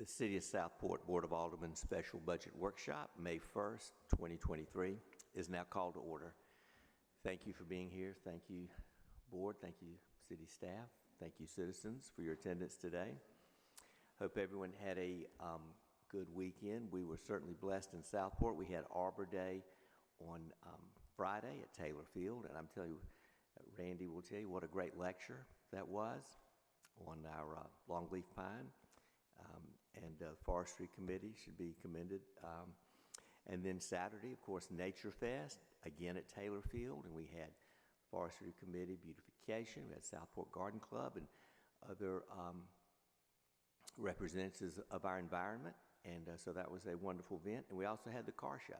The City of Southport Board of Aldermen Special Budget Workshop, May 1st, 2023, is now called to order. Thank you for being here. Thank you, Board. Thank you, City staff. Thank you, citizens, for your attendance today. Hope everyone had a good weekend. We were certainly blessed in Southport. We had Arbor Day on Friday at Taylor Field, and I'm telling you, Randy will tell you what a great lecture that was on our longleaf pine. And the Forestry Committee should be commended. And then Saturday, of course, Nature Fest, again at Taylor Field, and we had Forestry Committee beautification, we had Southport Garden Club, and other representatives of our environment, and so that was a wonderful event. And we also had the car show,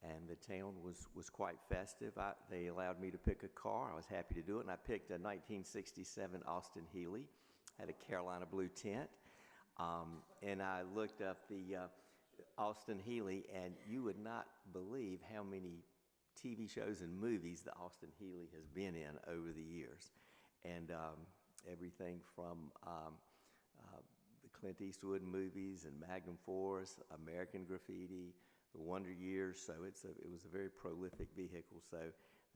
and the town was quite festive. They allowed me to pick a car. I was happy to do it, and I picked a 1967 Austin Healey, had a Carolina blue tint. And I looked up the Austin Healey, and you would not believe how many TV shows and movies the Austin Healey has been in over the years. And everything from the Clint Eastwood movies and Magnum Force, American Graffiti, The Wonder Years. So it was a very prolific vehicle. So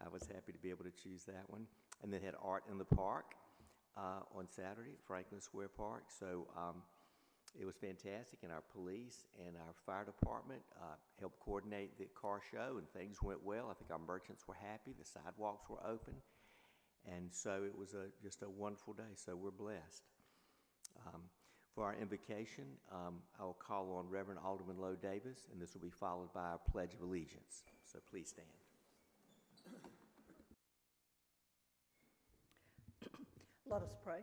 I was happy to be able to choose that one. And then had Art in the Park on Saturday at Franklin Square Park. So it was fantastic, and our police and our fire department helped coordinate the car show, and things went well. I think our merchants were happy. The sidewalks were open, and so it was just a wonderful day, so we're blessed. For our invocation, I will call on Reverend Alderman Lowe Davis, and this will be followed by our Pledge of Allegiance. So please stand. Let us pray.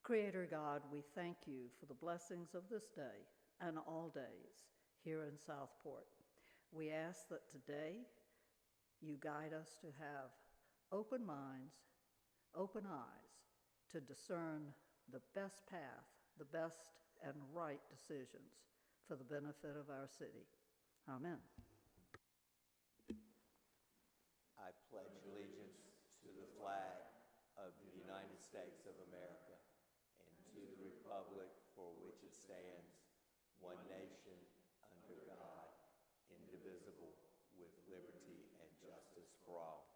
Creator God, we thank you for the blessings of this day and all days here in Southport. We ask that today you guide us to have open minds, open eyes, to discern the best path, the best and right decisions for the benefit of our city. Amen. I pledge allegiance to the flag of the United States of America, to the republic for which it stands, one nation, under God, indivisible, with liberty and justice for all.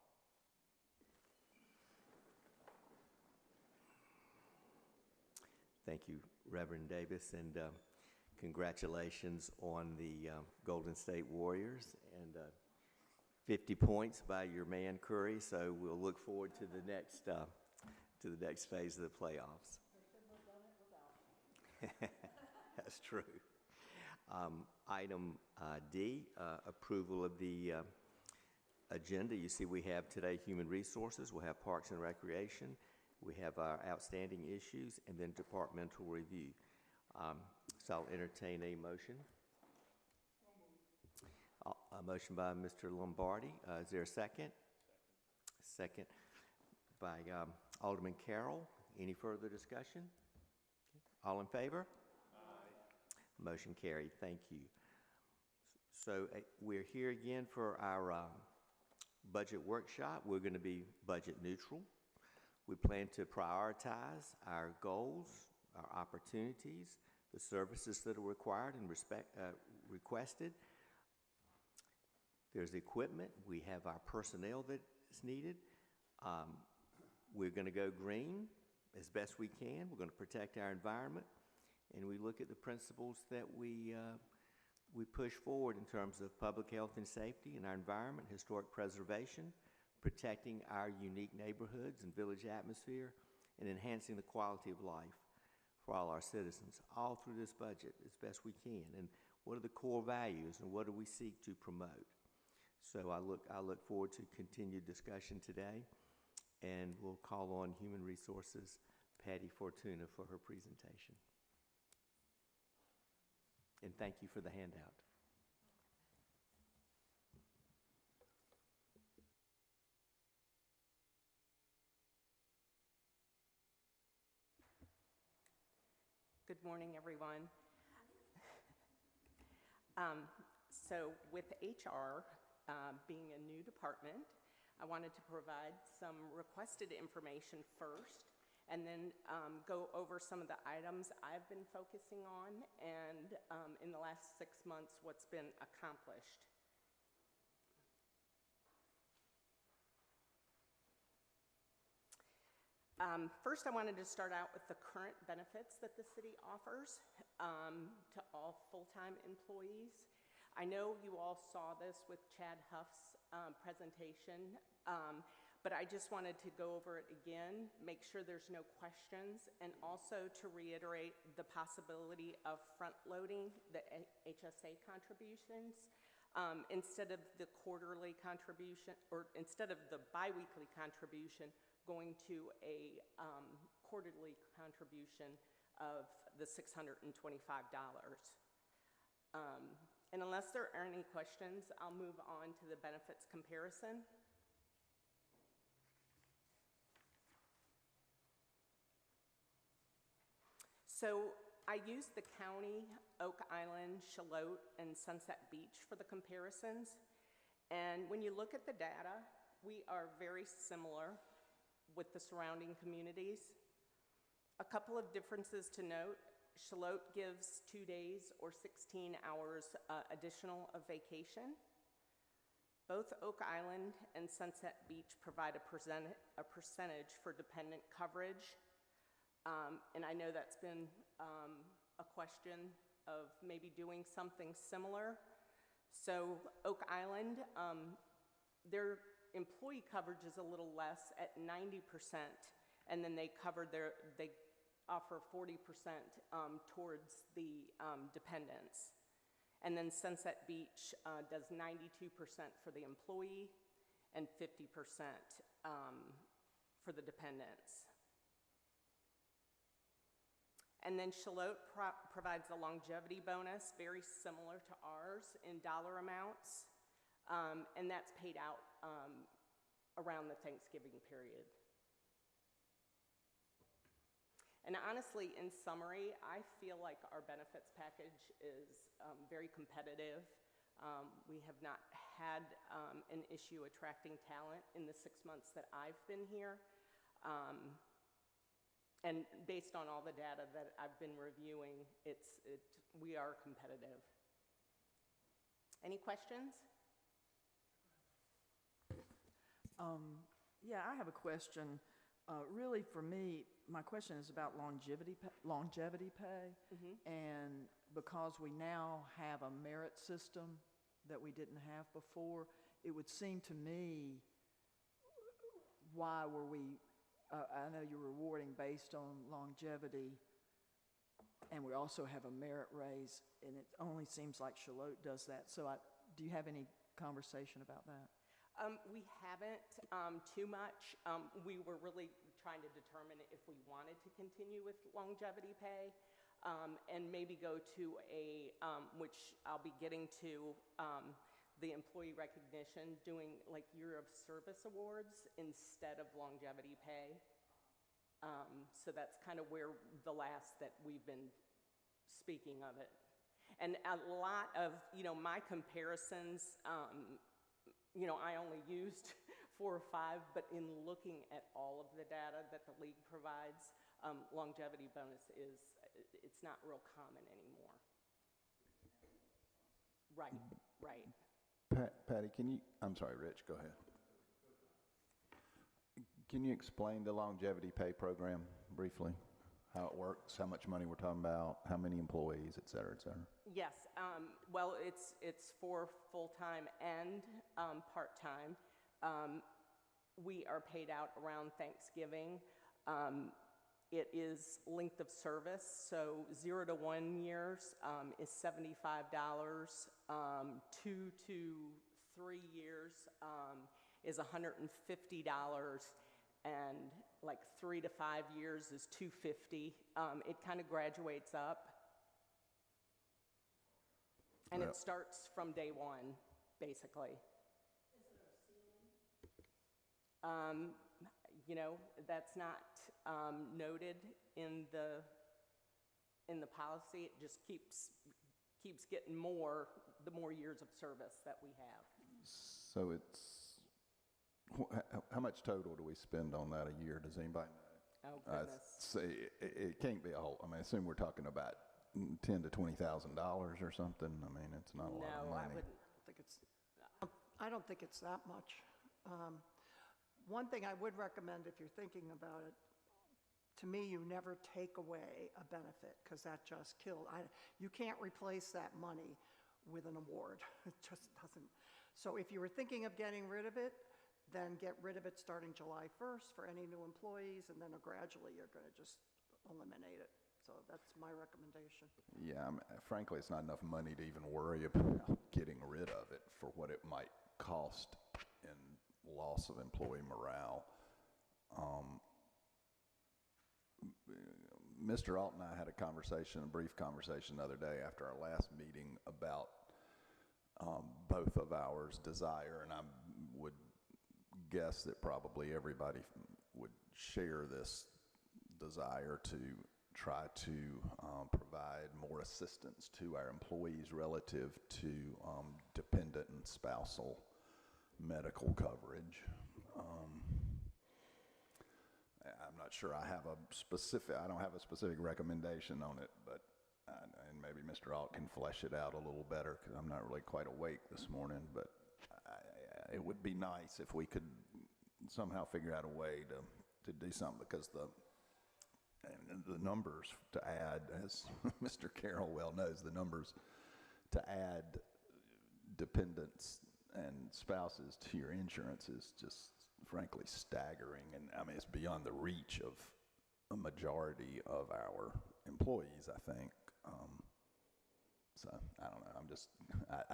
Thank you, Reverend Davis, and congratulations on the Golden State Warriors, and 50 points by your man Curry, so we'll look forward to the next phase of the playoffs. That's true. Item D, approval of the agenda. You see we have today Human Resources, we'll have Parks and Recreation, we have our outstanding issues, and then departmental review. So I'll entertain a motion. A motion by Mr. Lombardi. Is there a second? Second by Alderman Carroll. Any further discussion? All in favor? Aye. Motion carried. Thank you. So we're here again for our budget workshop. We're going to be budget neutral. We plan to prioritize our goals, our opportunities, the services that are required and requested. There's equipment. We have our personnel that's needed. We're going to go green as best we can. We're going to protect our environment, and we look at the principles that we push forward in terms of public health and safety in our environment, historic preservation, protecting our unique neighborhoods and village atmosphere, and enhancing the quality of life for all our citizens, all through this budget as best we can. And what are the core values, and what do we seek to promote? So I look forward to continued discussion today, and we'll call on Human Resources Patty Fortuna for her presentation. And thank you for the handout. Good morning, everyone. So with HR being a new department, I wanted to provide some requested information first, and then go over some of the items I've been focusing on, and in the last 6 months, what's been accomplished. First, I wanted to start out with the current benefits that the city offers to all full-time employees. I know you all saw this with Chad Huff's presentation, but I just wanted to go over it again, make sure there's no questions, and also to reiterate the possibility of front-loading the HSA contributions instead of the quarterly contribution, or instead of the biweekly contribution, going to a quarterly contribution of the $625. And unless there are any questions, I'll move on to the benefits comparison. So I used the county, Oak Island, Charlotte, and Sunset Beach for the comparisons. And when you look at the data, we are very similar with the surrounding communities. A couple of differences to note: Charlotte gives 2 days or 16 hours additional of vacation. Both Oak Island and Sunset Beach provide a percentage for dependent coverage. And I know that's been a question of maybe doing something similar. So Oak Island, their employee coverage is a little less at 90%, and then they offer 40% towards the dependents. And then Sunset Beach does 92% for the employee and 50% for the dependents. And then Charlotte provides a longevity bonus, very similar to ours in dollar amounts, and that's paid out around the Thanksgiving period. And honestly, in summary, I feel like our benefits package is very competitive. We have not had an issue attracting talent in the 6 months that I've been here. And based on all the data that I've been reviewing, we are competitive. Any questions? Yeah, I have a question. Really, for me, my question is about longevity pay. Mm-hmm. And because we now have a merit system that we didn't have before, it would seem to me, why were we, I know you're rewarding based on longevity, and we also have a merit raise, and it only seems like Charlotte does that. So do you have any conversation about that? We haven't too much. We were really trying to determine if we wanted to continue with longevity pay and maybe go to which I'll be getting to, the employee recognition, doing like year of service awards instead of longevity pay. So that's kind of where the last that we've been speaking of it. And a lot of, my comparisons, I only used 4 or 5, but in looking at all of the data that the league provides, longevity bonus it's not real common anymore. Right, right. Patty, I'm sorry, Rich, go ahead. Can you explain the longevity pay program briefly? How it works, how much money we're talking about, how many employees, et cetera, et cetera? Yes, well, it's for full-time and part-time. We are paid out around Thanksgiving. It is length of service, so 0 to 1 years is $75. 2 to 3 years is $150, and like 3 to 5 years is $250. It kind of graduates up. And it starts from day one, basically. Is there a ceiling? That's not noted in the policy. It just keeps getting more the more years of service that we have. So how much total do we spend on that a year? Does anybody know? Oh, I'd goodness. say it can't be a whole, I mean, I assume we're talking about $10,000 to $20,000 or something. I mean, it's not a lot of No, I money. wouldn't. I don't think it's that much. One thing I would recommend if you're thinking about it, to me, you never take away a benefit because that just killed. You can't replace that money with an award. It just doesn't. So if you were thinking of getting rid of it, then get rid of it starting July 1st for any new employees, and then gradually you're going to just eliminate it. So that's my recommendation. Yeah, frankly, it's not enough money to even worry about getting rid of it for what it might cost in loss of employee morale. Mr. Alt and I had a brief conversation the other day after our last meeting about both of ours desire, and I would guess that probably everybody would share this desire to try to provide more assistance to our employees relative to dependent and spousal medical coverage. I'm not sure I don't have a specific recommendation on it, but, and maybe Mr. Alt can flesh it out a little better because I'm not really quite awake this morning, but it would be nice if we could somehow figure out a way to do something because the numbers to add, as Mr. Carroll well knows, the numbers to add dependents and spouses to your insurance is just frankly staggering, and I mean it's beyond the reach of a majority of our employees, I think. So I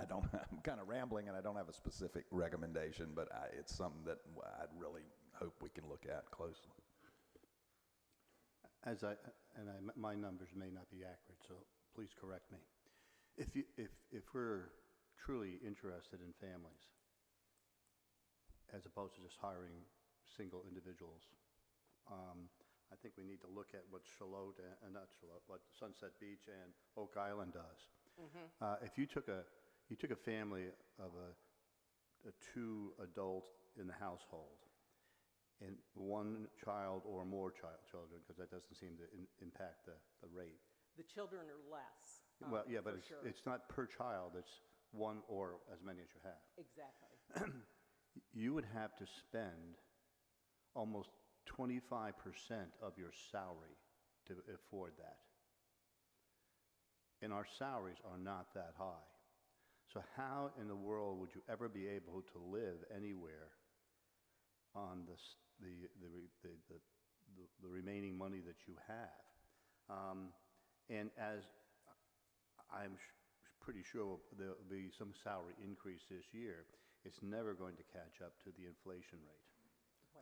don't know. I'm kind of rambling, and I don't have a specific recommendation, but it's something that I'd really hope we can look at closely. My numbers may not be accurate, so please correct me. If we're truly interested in families, as opposed to just hiring single individuals, I think we need to look at what what Sunset Beach and Oak Island does. If you took a family of a 2 adult in the household, and 1 child or more children, because that doesn't seem to impact the rate. The children are less. Well, yeah, but for sure. it's not per child, it's 1 or as many as you have. Exactly. You would have to spend almost 25% of your salary to afford that. And our salaries are not that high. So how in the world would you ever be able to live anywhere on the remaining money that you have? And as I'm pretty sure there'll be some salary increase this year, it's never going to catch up to the inflation rate.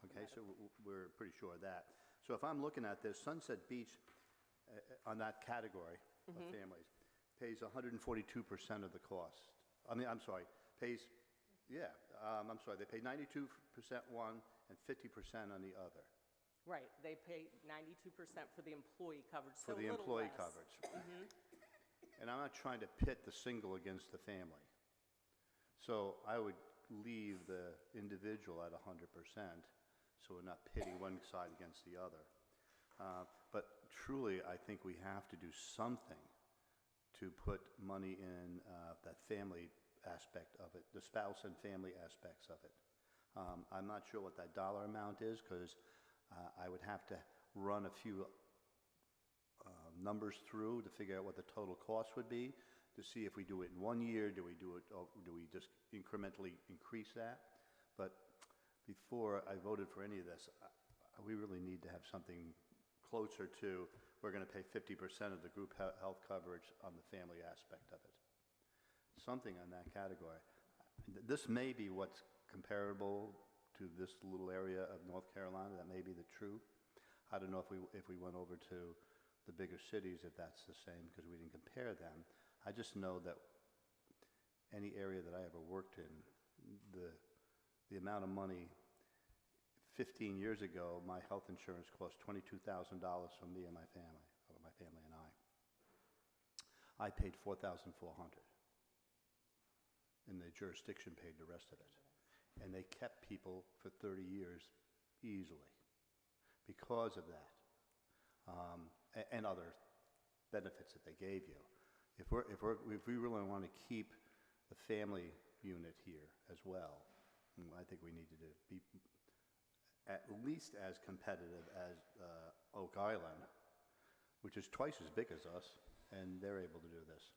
Okay, so we're pretty sure of that. So if I'm looking at this, Sunset Beach, on that category of families, pays 142% of the cost. They pay 92% one and 50% on the other. Right, they pay 92% for the employee coverage, so For a the little employee less. coverage. And I'm not trying to pit the single against the family. So I would leave the individual at 100%, so we're not pitting one side against the other. But truly, I think we have to do something to put money in that family aspect of it, the spouse and family aspects of it. I'm not sure what that dollar amount is because I would have to run a few numbers through to figure out what the total cost would be, to see if we do it in 1 year, do we just incrementally increase that? But before I voted for any of this, we really need to have something closer to, we're going to pay 50% of the group health coverage on the family aspect of it. Something on that category. This may be what's comparable to this little area of North Carolina. That may be the true. I don't know if we went over to the bigger cities, if that's the same, because we didn't compare them. I just know that any area that I ever worked in, the amount of money, 15 years ago, my health insurance cost $22,000 for me and my family, or my family and I. I paid $4,400. And the jurisdiction paid the rest of it. And they kept people for 30 years easily because of that. and other benefits that they gave you. If we really want to keep the family unit here as well, I think we need to be at least as competitive as Oak Island, which is twice as big as us, and they're able to do this.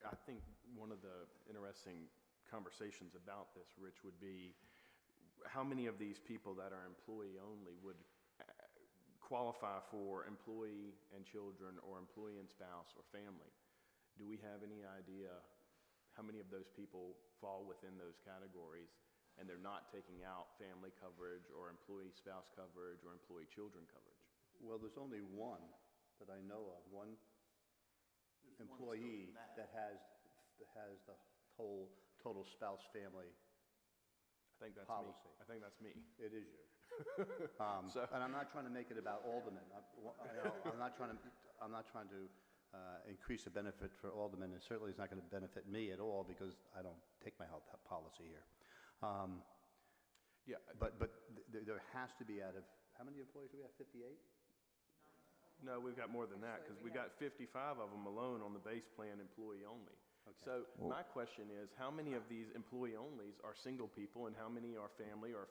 I think one of the interesting conversations about this, Rich, would be how many of these people that are employee only would qualify for employee and children or employee and spouse or family? Do we have any idea how many of those people fall within those categories and they're not taking out family coverage or employee spouse coverage or employee children coverage? Well, there's only one that I know of, one employee that has the whole total spouse family I think that's policy. me. I think that's me. It is you. And I'm not trying to make it about Aldermen. I'm not trying to increase the benefit for Aldermen, and certainly it's not going to benefit me at all because I don't take my health policy here. Yeah. But there has to be, out of, how many employees do we have, 58? No, we've got more than that because we got 55 of them alone on the base plan employee only. Okay. So my question is, how many of these employee onlys are single people and how many are family or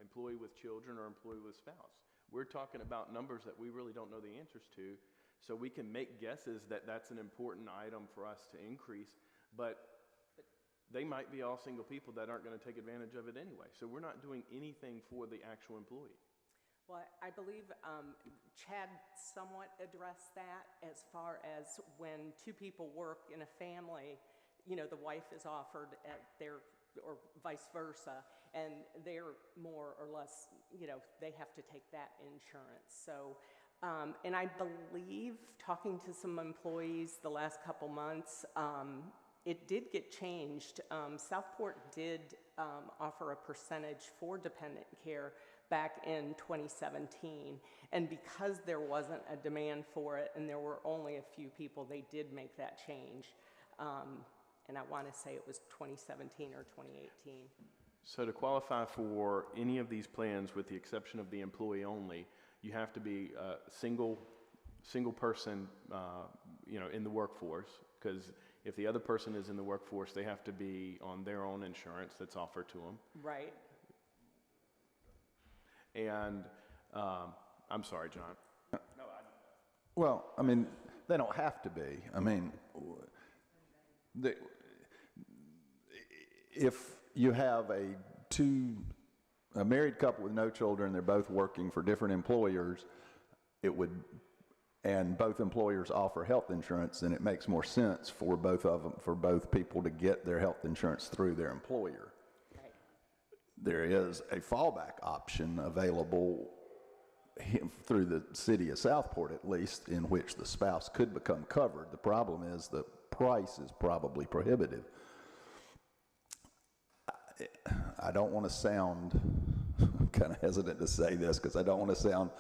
employee with children or employee with spouse? We're talking about numbers that we really don't know the answers to. So we can make guesses that that's an important item for us to increase, but they might be all single people that aren't going to take advantage of it anyway. So we're not doing anything for the actual employee. Well, I believe Chad somewhat addressed that as far as when two people work in a family, the wife is offered at their, or vice versa, and they're more or less, they have to take that insurance. So, and I believe, talking to some employees the last couple months, it did get changed. Southport did offer a percentage for dependent care back in 2017, and because there wasn't a demand for it and there were only a few people, they did make that change, and I want to say it was 2017 or 2018. So to qualify for any of these plans, with the exception of the employee only, you have to be a single person, in the workforce, because if the other person is in the workforce, they have to be on their own insurance that's offered to them. Right. And I'm sorry, John. Well, I mean, they don't have to be. I mean, if you have a married couple with no children, they're both working for different employers, and both employers offer health insurance, then it makes more sense for both people to get their health insurance through their employer. Right. There is a fallback option available through the city of Southport, at least, in which the spouse could become covered. The problem is the price is probably prohibitive. I don't want to sound, I'm kind of hesitant to say this because I don't want to sound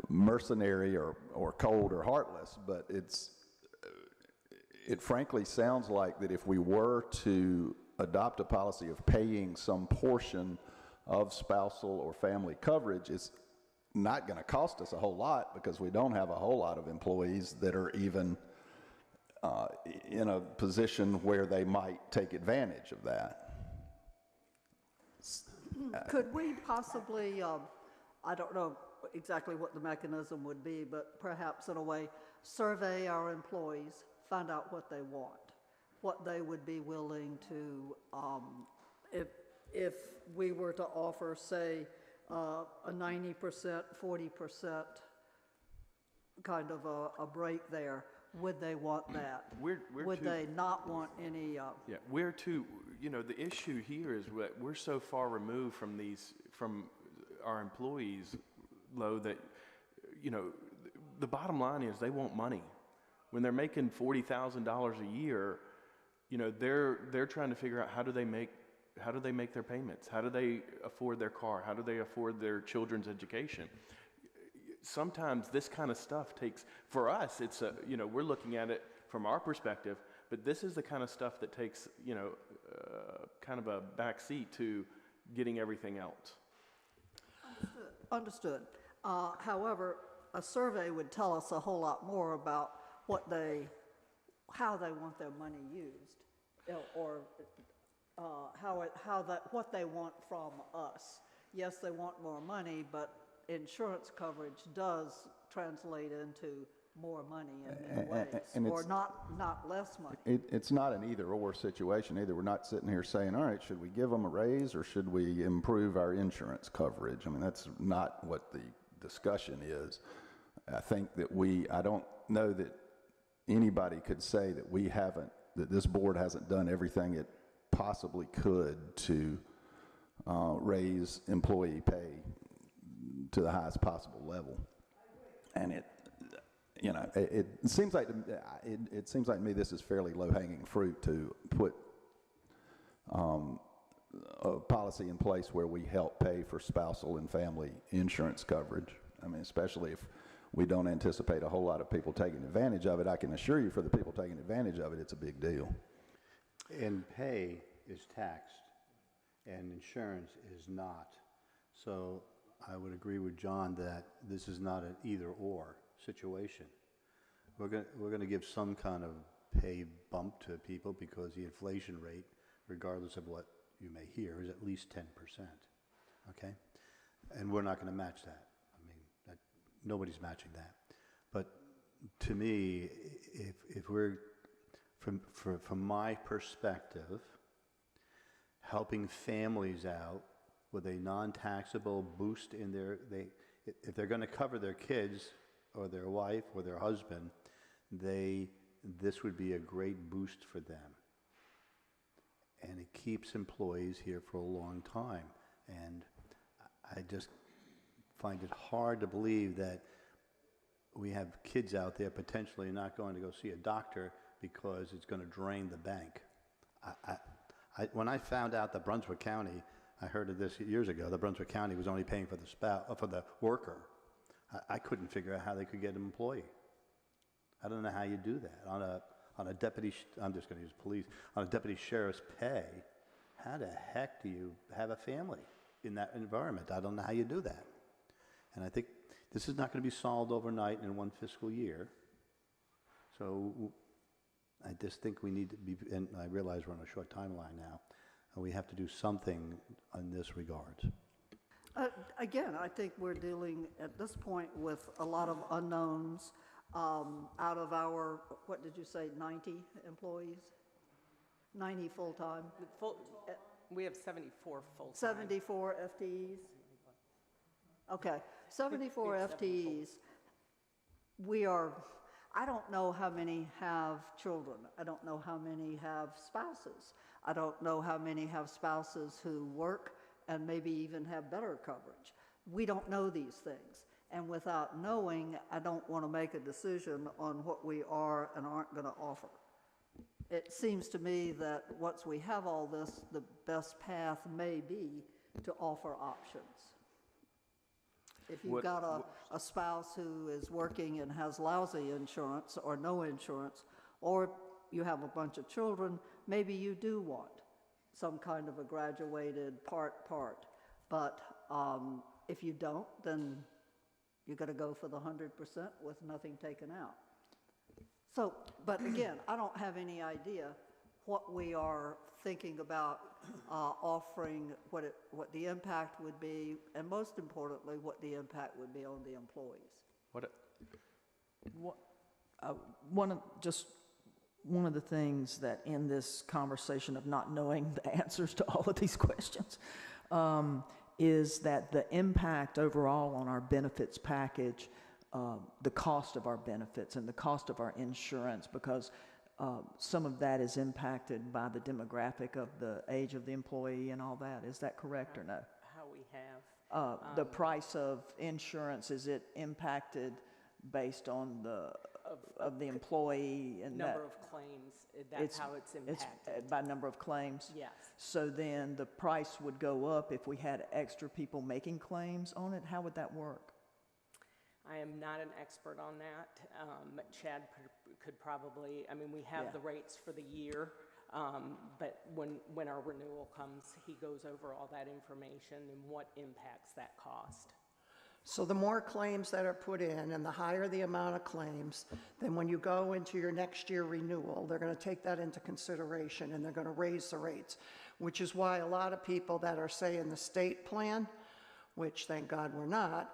mercenary or cold or heartless, but it frankly sounds like that if we were to adopt a policy of paying some portion of spousal or family coverage, it's not going to cost us a whole lot because we don't have a whole lot of employees that are even in a position where they might take advantage of that. Could we possibly, I don't know exactly what the mechanism would be, but perhaps in a way, survey our employees, find out what they want, what they would be willing to, if we were to offer, say, a 90%, 40% kind of a break there, would they want that? Would they not want any? Yeah, we're too. The issue here is that we're so far removed from our employees, Lo, that the bottom line is they want money. When they're making $40,000 a year, they're trying to figure out how do they make their payments? How do they afford their car? How do they afford their children's education? Sometimes this kind of stuff takes, for us, it's we're looking at it from our perspective, but this is the kind of stuff that takes, kind of a backseat to getting everything else. Understood. However, a survey would tell us a whole lot more about how they want their money used, or what they want from us. Yes, they want more money, but insurance coverage does translate into more money in many ways, and or it's- not less money. It's not an either-or situation either. We're not sitting here saying, all right, should we give them a raise or should we improve our insurance coverage? I mean, that's not what the discussion is. I think that I don't know that anybody could say that that this board hasn't done everything it possibly could to raise employee pay to the highest possible level. And it seems like to me this is fairly low-hanging fruit to put a policy in place where we help pay for spousal and family insurance coverage. I mean, especially if we don't anticipate a whole lot of people taking advantage of it. I can assure you, for the people taking advantage of it, it's a big deal. And pay is taxed, and insurance is not. So I would agree with John that this is not an either-or situation. We're going to give some kind of pay bump to people because the inflation rate, regardless of what you may hear, is at least 10%. Okay? And we're not going to match that. I mean, nobody's matching that. But to me, if we're, from my perspective, helping families out with a non-taxable boost in if they're going to cover their kids or their wife or their husband, this would be a great boost for them. And it keeps employees here for a long time. And I just find it hard to believe that we have kids out there potentially not going to go see a doctor because it's going to drain the bank. When I found out that Brunswick County, I heard of this years ago, that Brunswick County was only paying for the worker. I couldn't figure out how they could get an employee. I don't know how you do that. On a deputy, I'm just going to use police, on a deputy sheriff's pay, how the heck do you have a family in that environment? I don't know how you do that. And I think this is not going to be solved overnight in one fiscal year. So I just think we need to be, and I realize we're on a short timeline now, and we have to do something in this regard. Again, I think we're dealing at this point with a lot of unknowns. Out of our, what did you say, 90 employees? 90 full-time? We have 74 full-time. 74 FTEs? Okay, 74 FTEs. I don't know how many have children. I don't know how many have spouses. I don't know how many have spouses who work and maybe even have better coverage. We don't know these things. And without knowing, I don't want to make a decision on what we are and aren't going to offer. It seems to me that once we have all this, the best path may be to offer options. If you've got a spouse who is working and has lousy insurance or no insurance, or you have a bunch of children, maybe you do want some kind of a graduated part. But if you don't, then you're going to go for the 100% with nothing taken out. So, but again, I don't have any idea what we are thinking about offering, what the impact would be, and most importantly, what the impact would be on the employees. One of the things that in this conversation of not knowing the answers to all of these questions is that the impact overall on our benefits package, the cost of our benefits and the cost of our insurance, because some of that is impacted by the demographic of the age of the employee and all that. Is that correct or no? How we have. The price of insurance, is it impacted based on the employee and Number of claims, that's how it's impacted. By number of claims? Yes. So then the price would go up if we had extra people making claims on it? How would that work? I am not an expert on that. Chad could probably, we have the rates for the year, but when our renewal comes, he goes over all that information and what impacts that cost. So the more claims that are put in and the higher the amount of claims, then when you go into your next year renewal, they're going to take that into consideration and they're going to raise the rates, which is why a lot of people that are, say, in the state plan, which thank God we're not,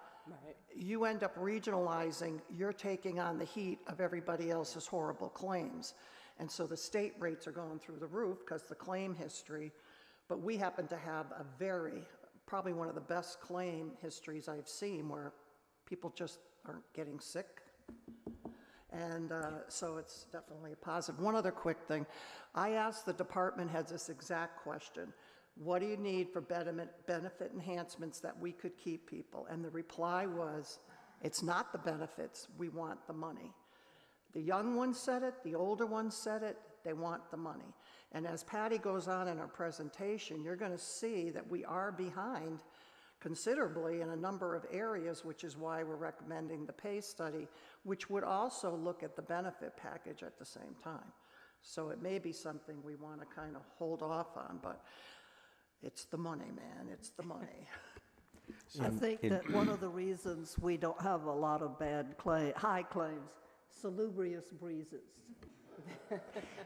you end up regionalizing, you're taking on the heat of everybody else's horrible claims. And so the state rates are going through the roof because the claim history, but we happen to have a probably one of the best claim histories I've seen where people just aren't getting sick. And so it's definitely a positive. One other quick thing. I asked the department heads this exact question. What do you need for benefit enhancements that we could keep people? And the reply was, it's not the benefits, we want the money. The young ones said it, the older ones said it, they want the money. And as Patty goes on in her presentation, you're going to see that we are behind considerably in a number of areas, which is why we're recommending the pay study, which would also look at the benefit package at the same time. So it may be something we want to kind of hold off on, but it's the money, man, it's the money. I think that one of the reasons we don't have a lot of high claims, salubrious breezes.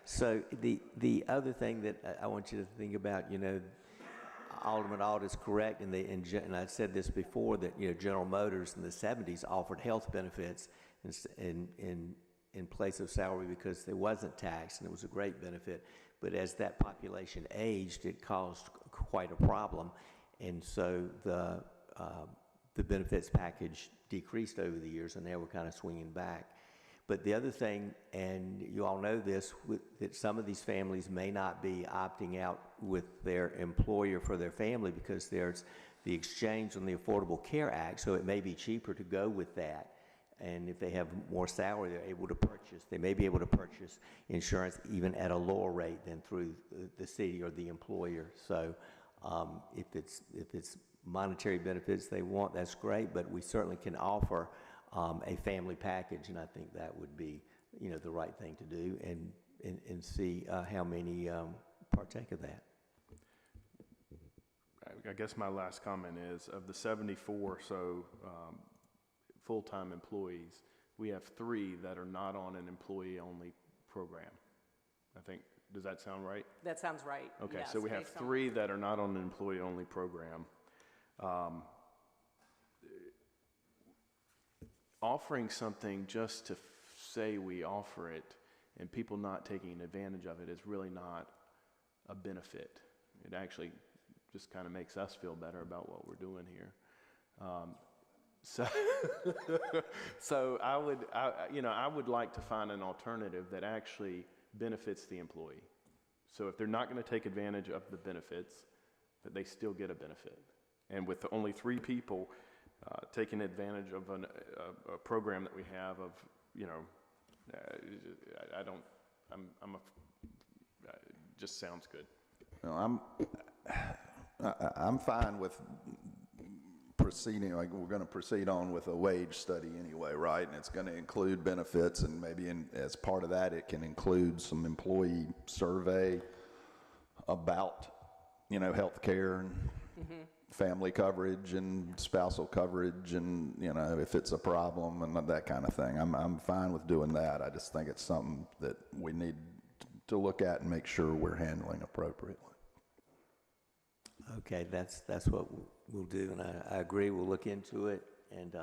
So the other thing that I want you to think about, you know, Alderman Auld is correct, and I said this before, that, you know, General Motors in the 70s offered health benefits in place of salary because there wasn't tax, and it was a great benefit. But as that population aged, it caused quite a problem, and so the benefits package decreased over the years, and now we're kind of swinging back. But the other thing, and you all know this, that some of these families may not be opting out with their employer for their family because there's the exchange on the Affordable Care Act, so it may be cheaper to go with that. And if they have more salary, they may be able to purchase insurance even at a lower rate than through the city or the employer. So if it's monetary benefits they want, that's great, but we certainly can offer a family package, and I think that would be, you know, the right thing to do, and see how many partake of that. I guess my last comment is, of the 74 full-time employees, we have 3 that are not on an employee-only program. I think, does that sound right? That sounds right. Okay, yes, so we have 3 that are not on an employee-only program. Offering something just to say we offer it and people not taking advantage of it is really not a benefit. It actually just kind of makes us feel better about what we're doing here. So I would like to find an alternative that actually benefits the employee. So if they're not going to take advantage of the benefits, that they still get a benefit. And with only 3 people taking advantage of a program that we have of, you know, it just sounds good. No, I'm fine with proceeding, like we're going to proceed on with a wage study anyway, right? And it's going to include benefits, and maybe as part of that it can include some employee survey about, you know, health care and family coverage and spousal coverage, and, you know, if it's a problem and that kind of thing. I'm fine with doing that. I just think it's something that we need to look at and make sure we're handling appropriately. Okay, that's what we'll do, and I agree. We'll look into it, and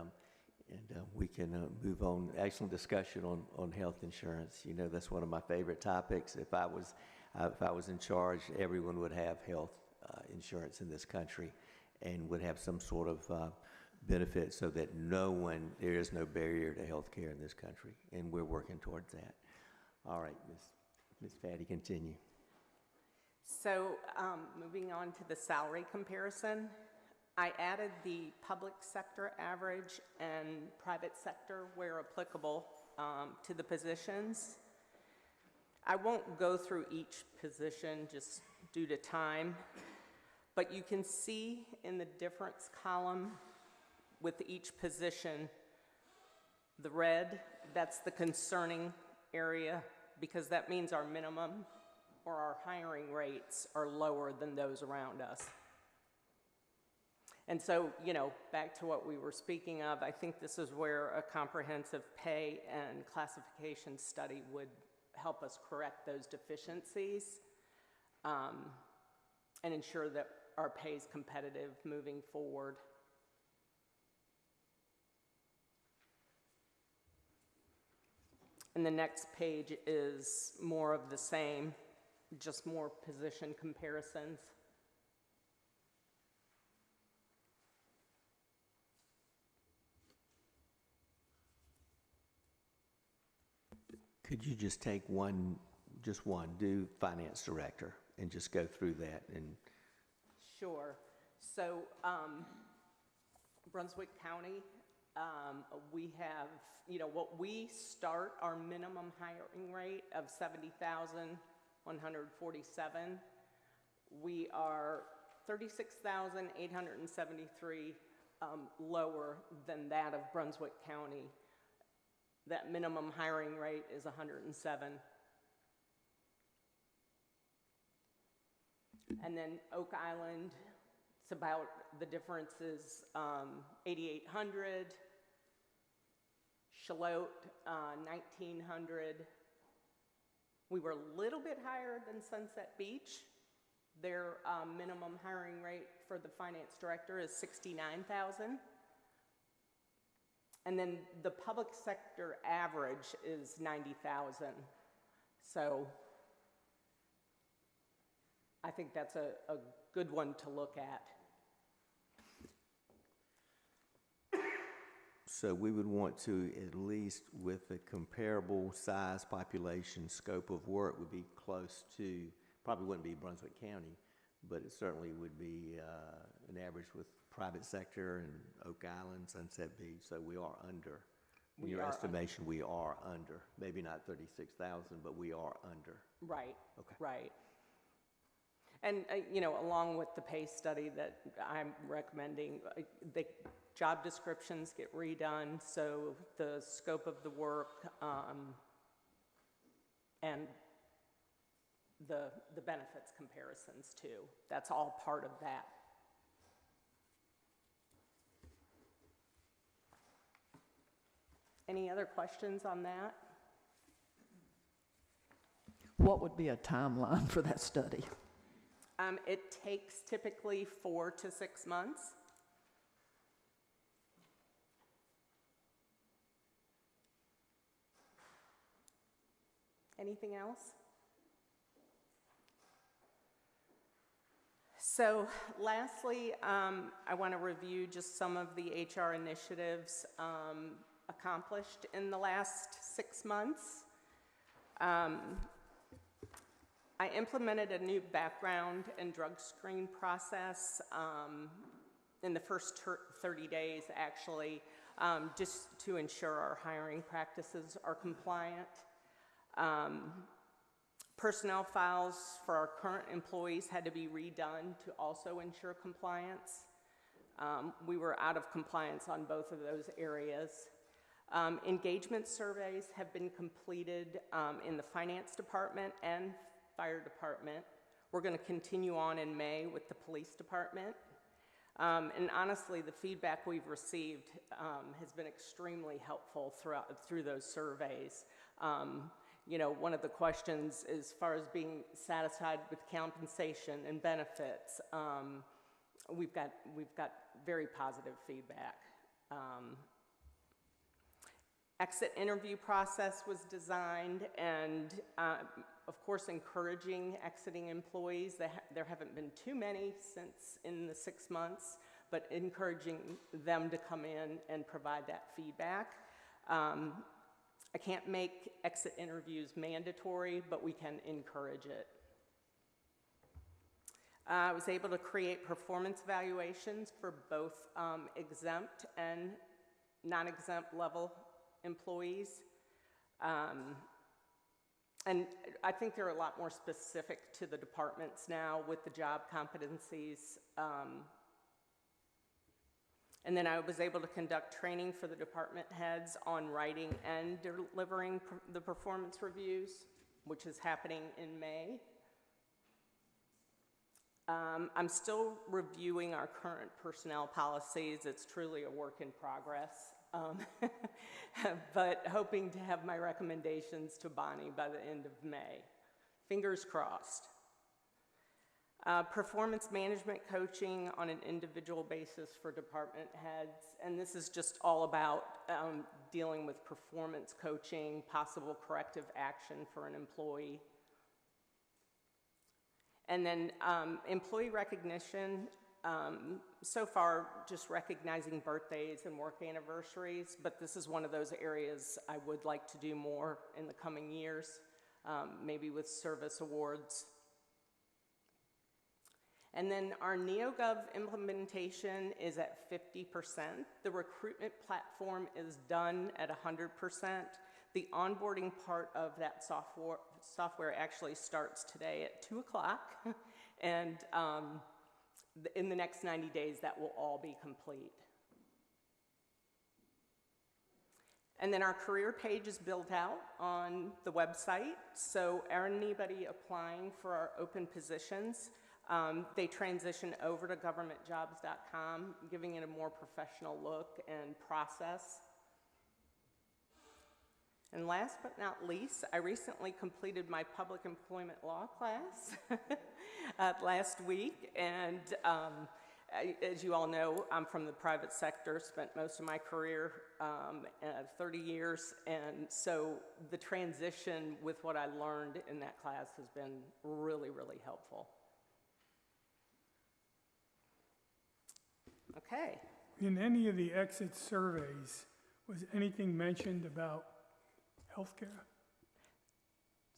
we can move on. Excellent discussion on health insurance. You know, that's one of my favorite topics. If I was in charge, everyone would have health insurance in this country, and would have some sort of benefit, so that there is no barrier to health care in this country, and we're working towards that. All right, Ms. Patty, continue. So moving on to the salary comparison, I added the public sector average and private sector, where applicable, to the positions. I won't go through each position just due to time, but you can see in the difference column with each position, the red, that's the concerning area, because that means our minimum or our hiring rates are lower than those around us. And so, back to what we were speaking of, I think this is where a comprehensive pay and classification study would help us correct those deficiencies and ensure that our pay is competitive moving forward. And the next page is more of the same, just more position comparisons. Could you just take just one, do finance director, and just go through that? And Sure. So, Brunswick County, we have, what we start our minimum hiring rate of 70,147. We are 36,873 lower than that of Brunswick County. That minimum hiring rate is 107. And then Oak Island, it's about, the difference is 8,800. Charlotte, 1,900. We were a little bit higher than Sunset Beach. Their minimum hiring rate for the finance director is 69,000. And then the public sector average is 90,000. So I think that's a good one to look at. so we would want to, at least with a comparable size population, scope of work would be close to, probably wouldn't be Brunswick County, but it certainly would be an average with private sector and Oak Island, Sunset Beach. So we are under. In your estimation, we are under. Maybe not 36,000, but we are under. Right. Okay. Right. And, along with the pay study that I'm recommending, the job descriptions get redone, so the scope of the work and the benefits comparisons too. That's all part of that. Any other questions on that? What would be a timeline for that study? It takes typically 4 to 6 months. Anything else? So lastly, I want to review just some of the HR initiatives accomplished in the last 6 months. I implemented a new background and drug screen process in the first 30 days, actually, just to ensure our hiring practices are compliant. Personnel files for our current employees had to be redone to also ensure compliance. We were out of compliance on both of those areas. Engagement surveys have been completed in the finance department and fire department. We're going to continue on in May with the police department. And honestly, the feedback we've received has been extremely helpful through those surveys. One of the questions as far as being satisfied with compensation and benefits, we've got very positive feedback. Exit interview process was designed, and of course encouraging exiting employees. There haven't been too many since in the 6 months, but encouraging them to come in and provide that feedback. I can't make exit interviews mandatory, but we can encourage it. I was able to create performance evaluations for both exempt and non-exempt level employees. And I think they're a lot more specific to the departments now with the job competencies. And then I was able to conduct training for the department heads on writing and delivering the performance reviews, which is happening in May. I'm still reviewing our current personnel policies. It's truly a work in progress. But hoping to have my recommendations to Bonnie by the end of May. Fingers crossed. Performance management coaching on an individual basis for department heads. And this is just all about dealing with performance coaching, possible corrective action for an employee. And then employee recognition, so far just recognizing birthdays and work anniversaries, but this is one of those areas I would like to do more in the coming years, maybe with service awards. And then our NeoGov implementation is at 50%. The recruitment platform is done at 100%. The onboarding part of that software actually starts today at 2 o'clock. And in the next 90 days, that will all be complete. And then our career page is built out on the website. So anybody applying for our open positions, they transition over to governmentjobs.com, giving it a more professional look and process. And last but not least, I recently completed my public employment law class last week. And as you all know, I'm from the private sector, spent most of my career, 30 years. And so the transition with what I learned in that class has been really, really helpful. Okay. In any of the exit surveys, was anything mentioned about healthcare?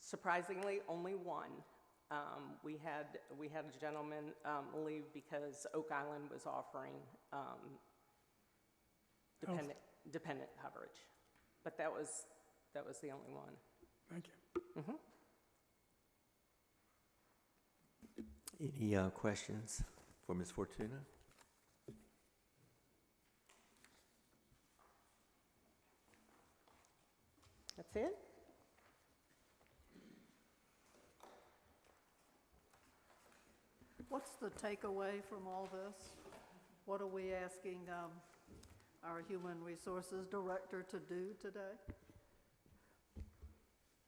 Surprisingly, only one. We had a gentleman leave because Oak Island was offering dependent coverage, but that was the only one. Thank you. Any questions for Ms. Fortuna? That's it? What's the takeaway from all this? What are we asking our Human Resources Director to do today?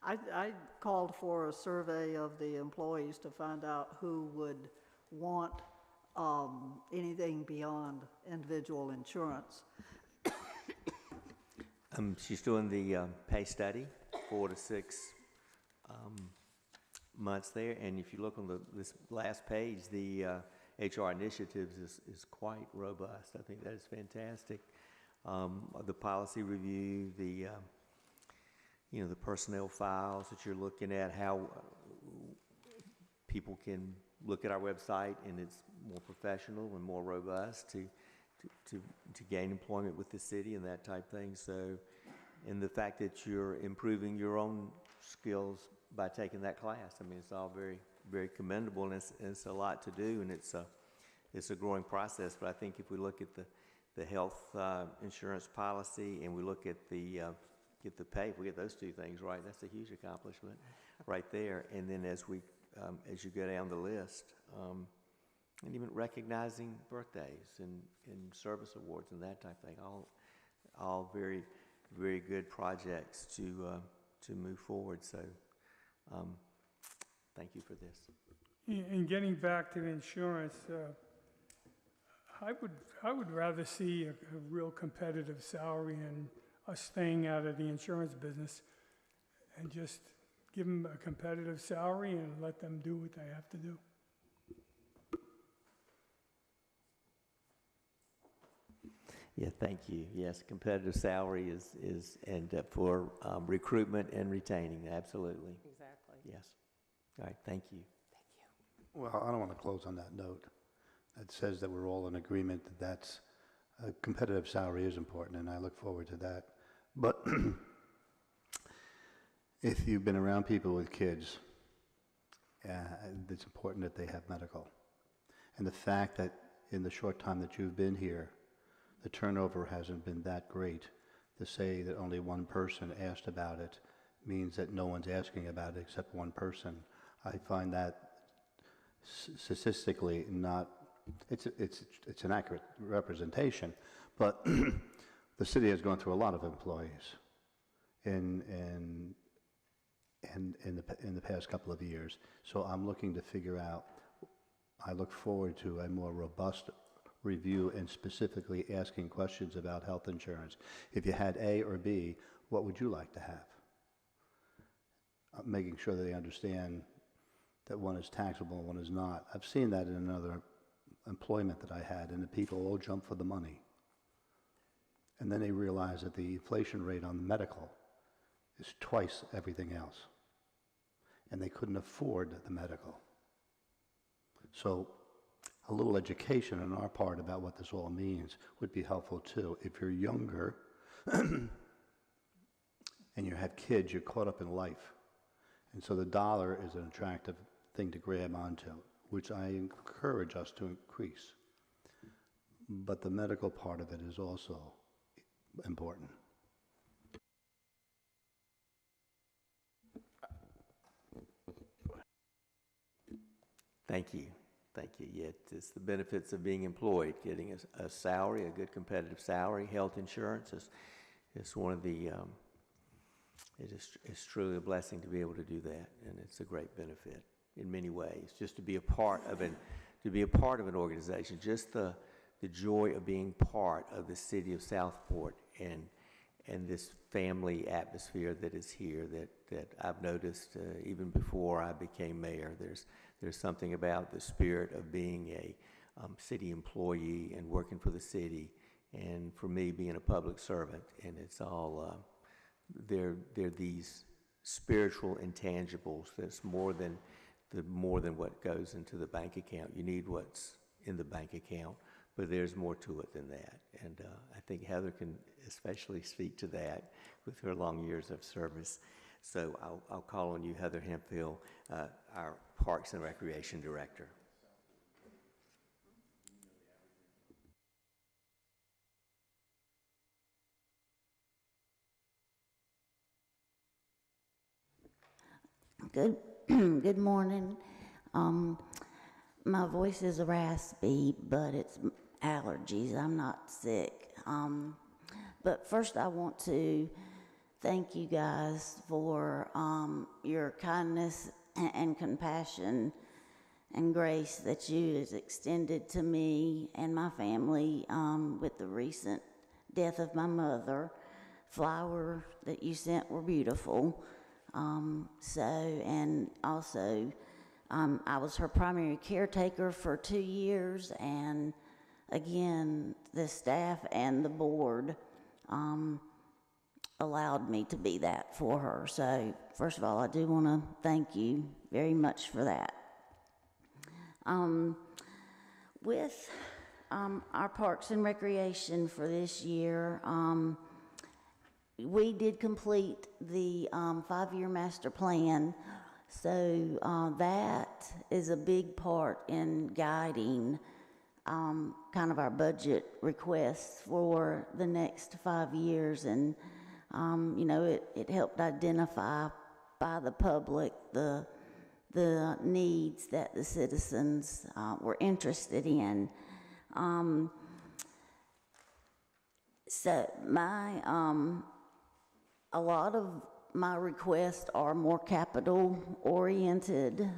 I called for a survey of the employees to find out who would want anything beyond individual insurance. She's doing the pay study, 4 to 6 months there. And if you look on this last page, the HR initiatives is quite robust. I think that is fantastic. The policy review, the personnel files that you're looking at, how people can look at our website, and it's more professional and more robust to gain employment with the city and that type thing. So, and the fact that you're improving your own skills by taking that class, I mean, it's all very, very commendable, and it's a lot to do, and it's a growing process. But I think if we look at the health insurance policy, and we look at get the pay, if we get those two things right, that's a huge accomplishment right there. And then as you go down the list, and even recognizing birthdays and service awards and that type of thing, all very, very good projects to move forward. So thank you for this. And getting back to the insurance, I would rather see a real competitive salary and us staying out of the insurance business, and just give them a competitive salary and let them do what they have to do. Yeah, thank you. Yes, competitive salary is for recruitment and retaining, absolutely. Exactly. Yes. All right, thank you. Thank you. Well, I don't want to close on that note. That says that we're all in agreement that a competitive salary is important, and I look forward to that. But if you've been around people with kids, it's important that they have medical. And the fact that in the short time that you've been here, the turnover hasn't been that great, to say that only one person asked about it means that no one's asking about it except one person. I find that statistically not, it's an accurate representation, but the city has gone through a lot of employees in the past couple of years. So I'm looking to figure out, I look forward to a more robust review and specifically asking questions about health insurance. If you had A or B, what would you like to have? Making sure that they understand that one is taxable and one is not. I've seen that in another employment that I had, and the people all jump for the money. And then they realize that the inflation rate on the medical is twice everything else. And they couldn't afford the medical. So a little education on our part about what this all means would be helpful too. If you're younger and you have kids, you're caught up in life. And so the dollar is an attractive thing to grab onto, which I encourage us to increase. But the medical part of it is also important. Thank you. Thank you. Yeah, it's the benefits of being employed, getting a salary, a good competitive salary. Health insurance is one of the, it's truly a blessing to be able to do that, and it's a great benefit in many ways. Just to be a part of an organization, just the joy of being part of the city of Southport and this family atmosphere that is here that I've noticed even before I became mayor. There's something about the spirit of being a city employee and working for the city, and for me being a public servant. And it's all they're these spiritual intangibles that's more than what goes into the bank account. You need what's in the bank account, but there's more to it than that. And I think Heather can especially speak to that with her long years of service. So I'll call on you, Heather Hemphill, our Parks and Recreation Director. Good morning. My voice is raspy, but it's allergies. I'm not sick. But first I want to thank you guys for your kindness and compassion and grace that you has extended to me and my family with the recent death of my mother. Flowers that you sent were beautiful. And also, I was her primary caretaker for 2 years, and again, the staff and the board allowed me to be that for her. So, first of all, I do want to thank you very much for that. With our Parks and Recreation for this year, we did complete the 5-year master plan, so that is a big part in guiding kind of our budget requests for the next 5 years. And, it helped identify by the public the needs that the citizens were interested in. So a lot of my requests are more capital oriented.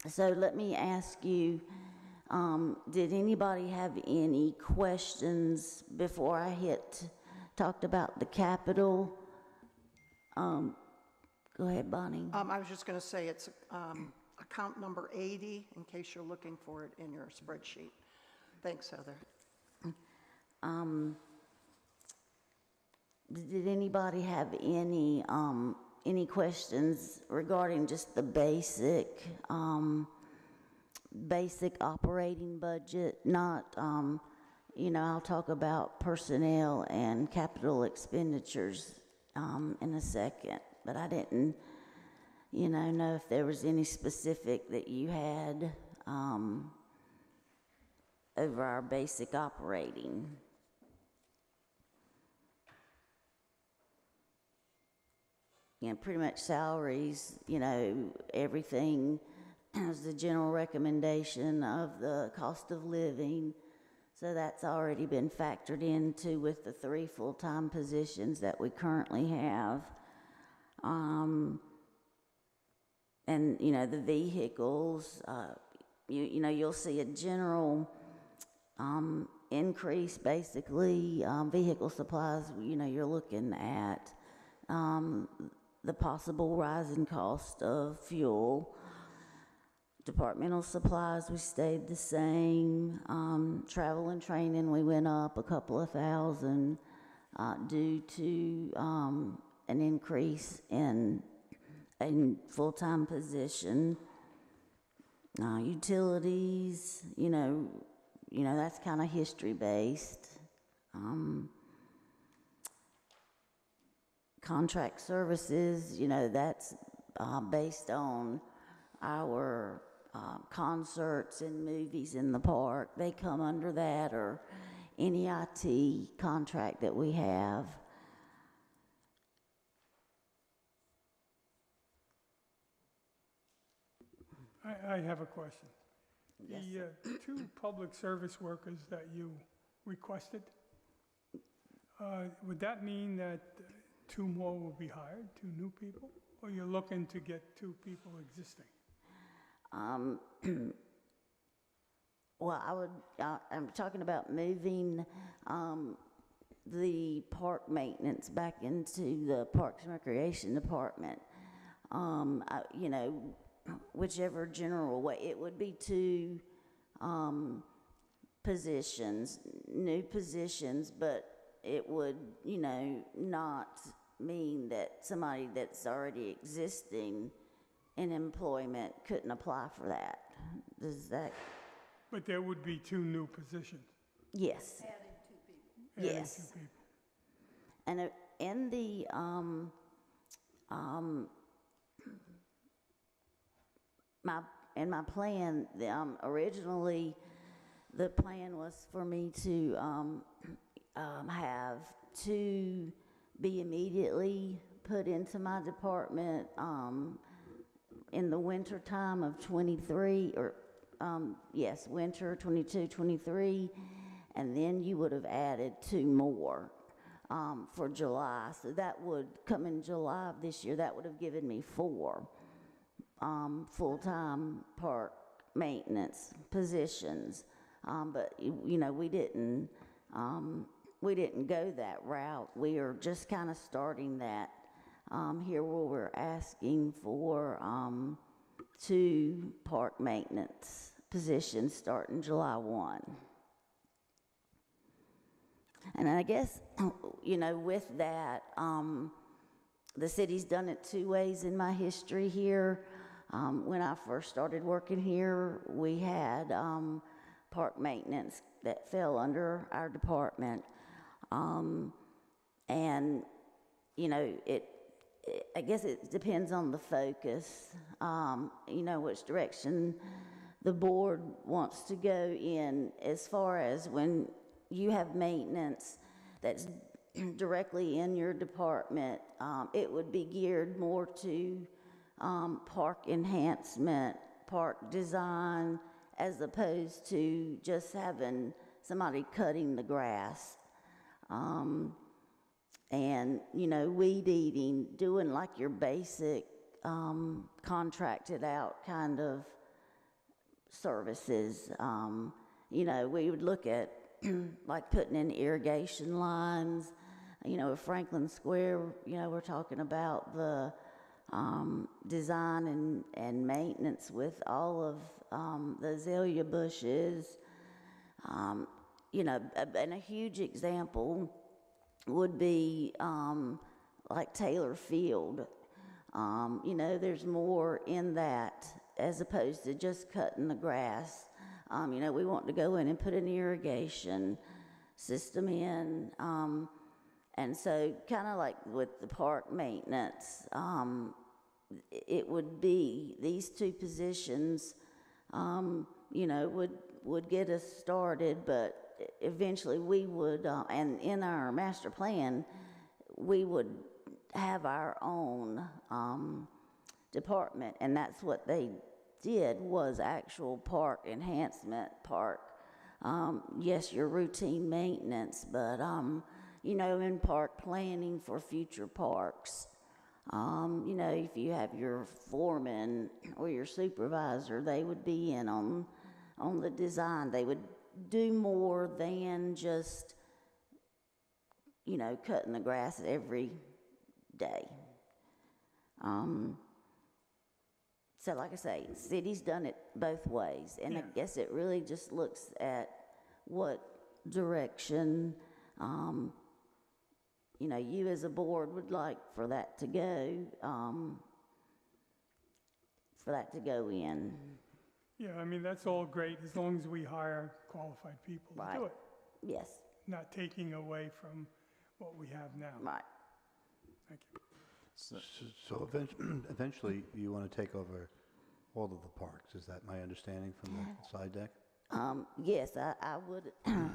So let me ask you, did anybody have any questions before I talked about the capital? Go ahead, Bonnie. I was just going to say it's account number 80, in case you're looking for it in your spreadsheet. Thanks, Heather. Did anybody have any questions regarding just the basic operating budget? Not, I'll talk about personnel and capital expenditures in a second, but I didn't, know if there was any specific that you had over our basic operating. Pretty much salaries, everything as the general recommendation of the cost of living. So that's already been factored into with the 3 full-time positions that we currently have. And, you know, the vehicles, you know, you'll see a general increase, basically. Vehicle supplies, you know, you're looking at the possible rise in cost of fuel. Departmental supplies, we stayed the same. Travel and training, we went up a couple of thousand due to an increase in a full-time position. Utilities, you know, that's kind of history-based. Contract services, you know, that's based on our concerts and movies in the park. They come under that, or any IT contract that we have. I have a question. Yes, The 2 public service workers that you requested, would that mean that 2 more will be hired, 2 new people? Or you're looking to get 2 people existing? Well, I'm talking about moving the park maintenance back into the Parks and Recreation Department. You know, whichever general way, it would be 2 positions, new positions, but it would, you know, not mean that somebody that's already existing in employment couldn't apply for that. Does that? But there would be 2 new positions. Yes. Adding 2 people. Adding Yes. 2 people. And in the my plan, originally the plan was for me to have 2 be immediately put into my department in the winter time of 23, or yes, winter 22, 23, and then you would have added 2 more for July. So that would come in July of this year. That would have given me 4 full-time park maintenance positions. But you know, we didn't go that route. We are just kind of starting that here, where we're asking for 2 park maintenance positions starting July 1. And I guess, you know, with that, the city's done it 2 ways in my history here. When I first started working here, we had park maintenance that fell under our department. And, you know, I guess it depends on the focus, you know, which direction the board wants to go in, as far as when you have maintenance that's directly in your department. It would be geared more to park enhancement, park design, as opposed to just having somebody cutting the grass. And, you know, weed eating, doing like your basic contracted out kind of services. You know, we would look at like putting in irrigation lines. You know, at Franklin Square, you know, we're talking about the design and maintenance with all of the azalea bushes. You know, and a huge example would be like Taylor Field. You know, there's more in that as opposed to just cutting the grass. You know, we want to go in and put an irrigation system in. And so kind of like with the park maintenance, it would be these 2 positions, you know, would get us started, but eventually we would, and in our master plan, we would have our own department, and that's what they did was actual park enhancement, yes, your routine maintenance, but, in park planning for future parks. If you have your foreman or your supervisor, they would be in on the design. They would do more than just, cutting the grass every day. So like I say, city's done it both ways, and I Yeah. guess it really just looks at what direction, you as a board would like for that to go, in. Yeah, I mean, that's all great as long as we hire qualified people to do Right. it, Yes, not taking away from what we have now. right. Thank you. So eventually, you want to take over all of the parks, is that my understanding from the slide deck? Yes, I would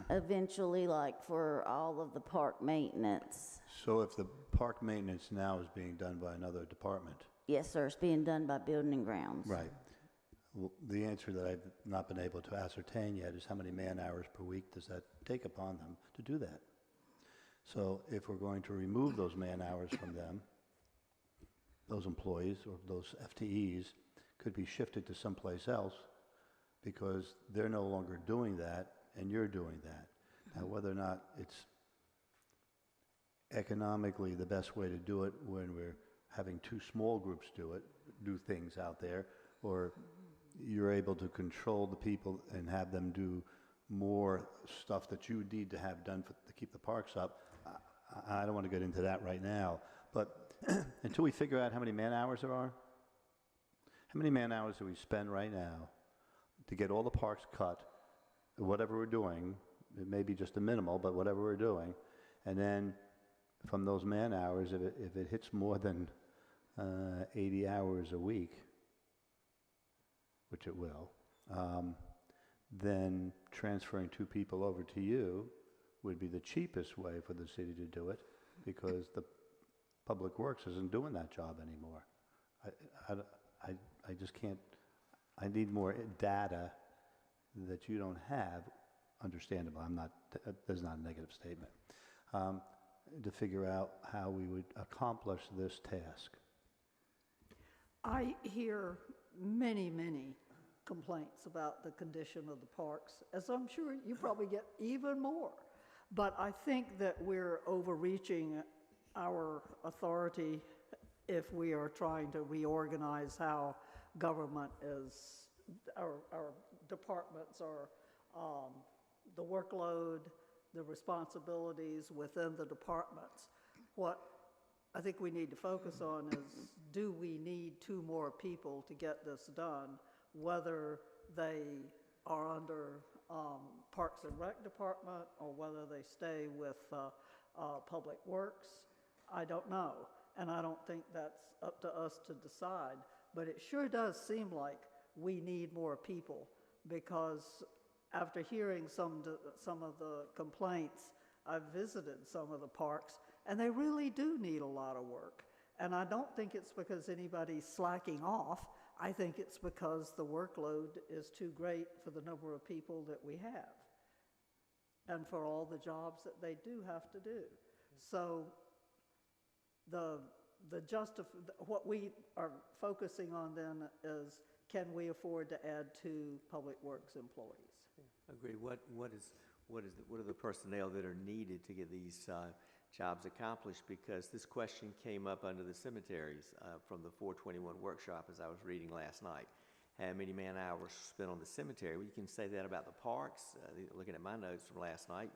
eventually like for all of the park maintenance. So if the park maintenance now is being done by another department, Yes, sir, it's being done by Building and Grounds. right? Well, the answer that I've not been able to ascertain yet is how many man-hours per week does that take upon them to do that? So if we're going to remove those man-hours from them, those employees or those FTEs could be shifted to someplace else because they're no longer doing that and you're doing that. Now, whether or not it's economically the best way to do it when we're having two small groups do things out there, or you're able to control the people and have them do more stuff that you need to have done to keep the parks up, I don't want to get into that right now. But until we figure out how many man-hours there are, how many man-hours do we spend right now to get all the parks cut, whatever we're doing, it may be just a minimal, but whatever we're doing, and then from those man-hours, if it hits more than 80 hours a week, which it will, then transferring two people over to you would be the cheapest way for the city to do it, because the Public Works isn't doing that job anymore. I just can't, I need more data that you don't have, understandable, that's not a negative statement, to figure out how we would accomplish this task. I hear many, many complaints about the condition of the parks, as I'm sure you probably get even more. But I think that we're overreaching our authority if we are trying to reorganize how government is, our departments are, the workload, the responsibilities within the departments. What I think we need to focus on is, do we need two more people to get this done, whether they are under Parks and Rec Department or whether they stay with Public Works? I don't know, and I don't think that's up to us to decide, but it sure does seem like we need more people, because after hearing some of the complaints, I've visited some of the parks, and they really do need a lot of work. And I don't think it's because anybody's slacking off. I think it's because the workload is too great for the number of people that we have and for all the jobs that they do have to do. So what we are focusing on then is, can we afford to add 2 Public Works employees? Agreed. What are the personnel that are needed to get these jobs accomplished? Because this question came up under the cemeteries from the 421 workshop as I was reading last night. How many man-hours spent on the cemetery? Well, you can say that about the parks, looking at my notes from last night,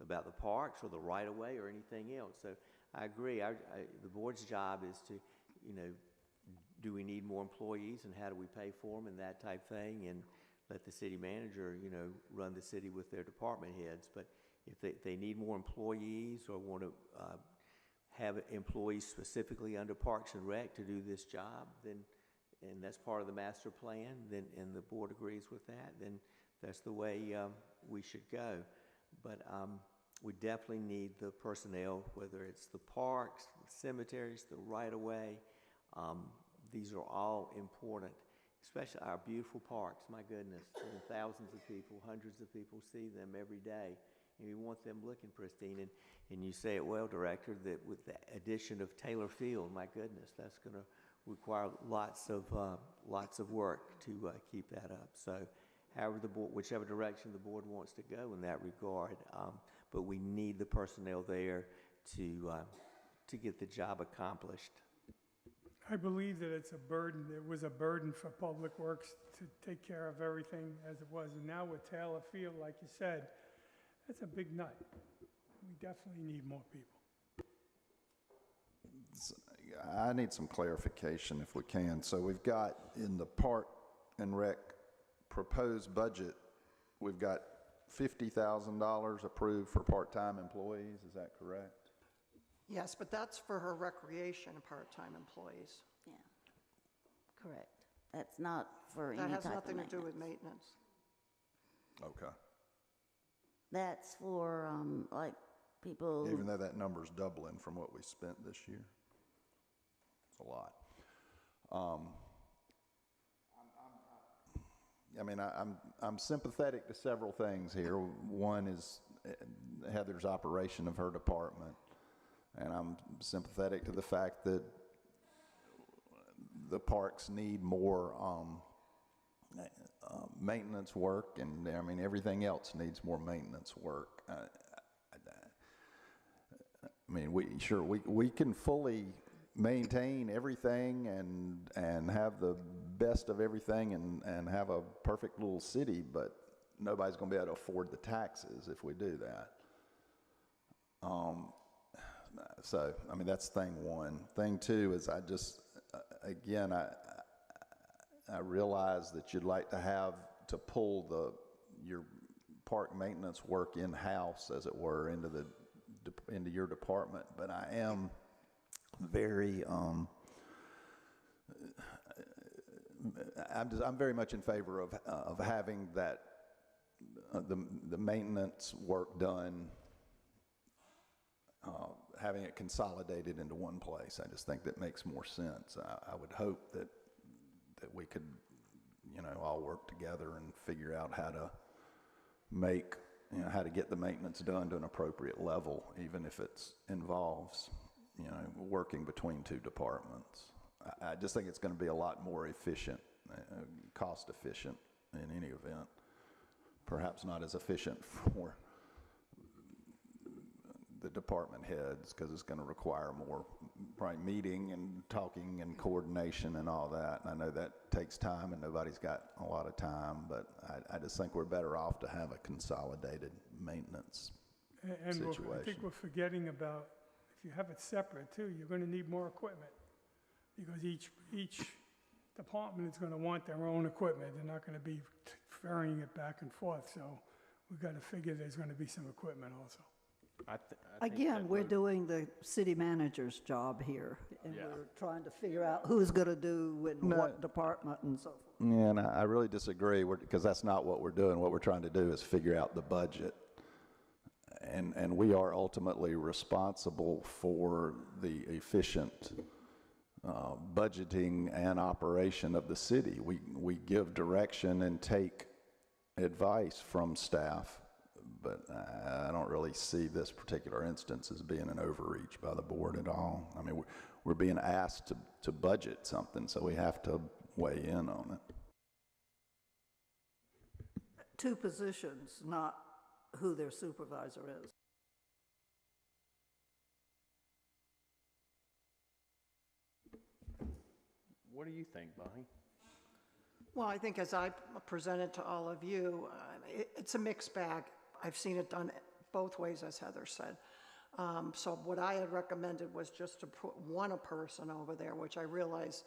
about the parks or the right-of-way or anything else. So I agree. The board's job is to, do we need more employees and how do we pay for them and that type thing, and let the city manager, run the city with their department heads. But if they need more employees or want to have employees specifically under Parks and Rec to do this job, then, and that's part of the master plan, then, and the board agrees with that, then that's the way we should go. But we definitely need the personnel, whether it's the parks, the cemeteries, the right-of-way. These are all important. especially our beautiful parks. My goodness, thousands of people, hundreds of people see them every day, and we want them looking pristine. And you say it well, Director, that with the addition of Taylor Field, my goodness, that's going to require lots of work to keep that up. So, however the board, whichever direction the board wants to go in that regard, but we need the personnel there to get the job accomplished. I believe that it's a burden. It was a burden for Public Works to take care of everything as it was. And now with Taylor Field, like you said, that's a big nut. We definitely need more people. I need some clarification if we can. So we've got in the Park and Rec proposed budget, we've got $50,000 approved for part-time employees, is that correct? Yes, but that's for her recreation part-time employees. Yeah, correct. That's not for any That type has of nothing to do maintenance. with maintenance. Okay. That's for, like, people. Even though that number's doubling from what we spent this year? It's a lot. I mean, I'm sympathetic to several things here. One is Heather's operation of her department. And I'm sympathetic to the fact that the parks need more maintenance work, and I mean, everything else needs more maintenance work. I mean, we can fully maintain everything and have the best of everything and have a perfect little city, but nobody's going to be able to afford the taxes if we do that. So, I mean, that's thing one. Thing two is I realize that you'd like to pull your park maintenance work in-house, as it were, into your department, but I am very, I'm very much in favor of having that, the maintenance work done, having it consolidated into one place. I just think that makes more sense. I would hope that we could, all work together and figure out how to how to get the maintenance done to an appropriate level, even if it involves, working between two departments. I just think it's going to be a lot more efficient, cost efficient in any event. Perhaps not as efficient for the department heads, because it's going to require more probably meeting and talking and coordination and all that. And I know that takes time and nobody's got a lot of time, but I just think we're better off to have a consolidated maintenance situation. I think we're forgetting about, if you have it separate too, you're going to need more equipment, because each department is going to want their own equipment. They're not going to be ferrying it back and forth. So we've got to figure there's going to be some equipment also. I think Again, that we're vote- doing the city manager's job here, and Yeah. we're trying to figure out who's going to do in what department and so forth. Yeah, and I really disagree, because that's not what we're doing. What we're trying to do is figure out the budget. And we are ultimately responsible for the efficient budgeting and operation of the city. We give direction and take advice from staff, but I don't really see this particular instance as being an overreach by the board at all. I mean, we're being asked to budget something, so we have to weigh in on it. Two positions, not who their supervisor is. What do you think, Bonnie? Well, I think as I presented to all of you, it's a mixed bag. I've seen it done both ways, as Heather said. So what I had recommended was just to put one person over there, which I realize,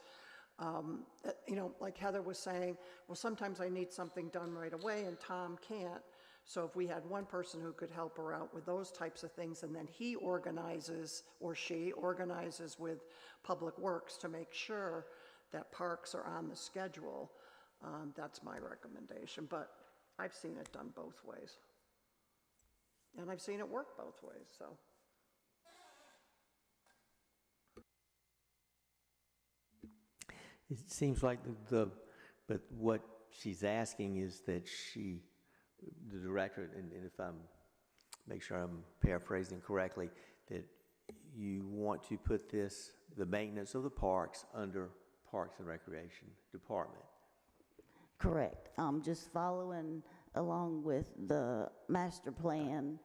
that, like Heather was saying, well, sometimes I need something done right away and Tom can't. So if we had one person who could help her out with those types of things, and then he organizes, or she organizes with Public Works to make sure that parks are on the schedule, that's my recommendation. But I've seen it done both ways. And I've seen it work both ways, so. It seems like the But what she's asking is that the director, and if make sure I'm paraphrasing correctly, that you want to put the maintenance of the parks under Parks and Recreation Department. Correct. Just following along with the master plan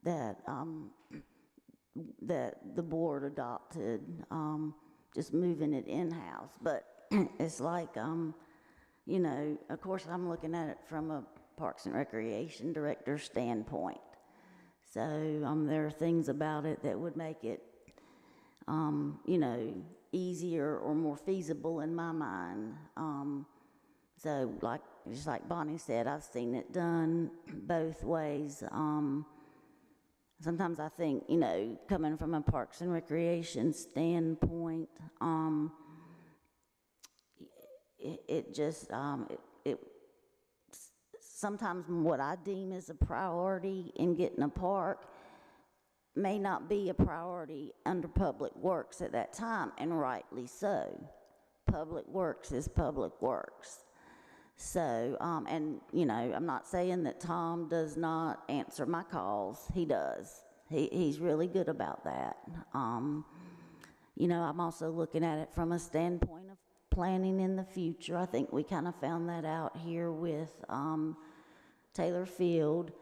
that, that the board adopted, just moving it in-house. But it's like, you know, of course, I'm looking at it from a Parks and Recreation Director standpoint. So there are things about it that would make it, you know, easier or more feasible in my mind. So just like Bonnie said, I've seen it done both ways. Sometimes I think, you know, coming from a Parks and Recreation standpoint, sometimes what I deem as a priority in getting a park may not be a priority under Public Works at that time, and rightly so. Public Works is Public Works. So, and, you know, I'm not saying that Tom does not answer my calls. He does. He's really good about that. You know, I'm also looking at it from a standpoint of planning in the future. I think we kind of found that out here with Taylor Field,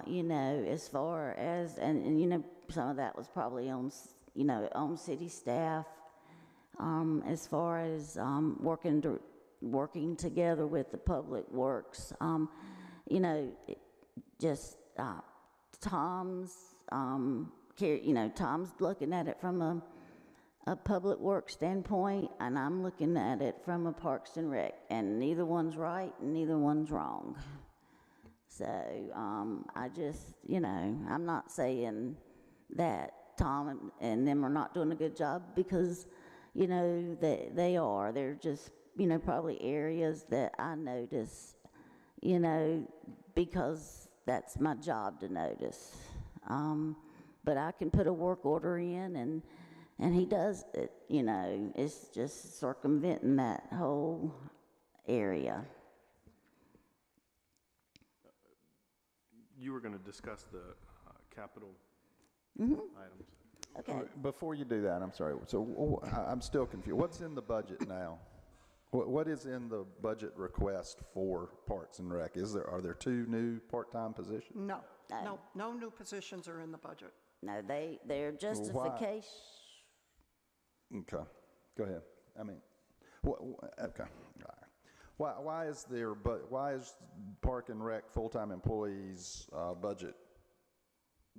you know, as far as, and, you know, some of that was probably on, you know, on city staff, as far as working together with the Public Works. You know, just Tom's, you know, Tom's looking at it from a Public Works standpoint, and I'm looking at it from a Parks and Rec, and neither one's right and neither one's wrong. So I just, you know, I'm not saying that Tom and them are not doing a good job, because, you know, they are. They're just, you know, probably areas that I notice, you know, because that's my job to notice. But I can put a work order in, and he does it, you know. It's just circumventing that whole area. You were going to discuss the capital Mm-hmm. items. Okay. Before you do that, I'm sorry, so I'm still confused. What's in the budget now? What is in the budget request for Parks and Rec? Are there 2 new part-time positions? No new positions are in the budget. No, their justification. Okay, go ahead. I mean, okay, all right. Why is Park and Rec full-time employees budget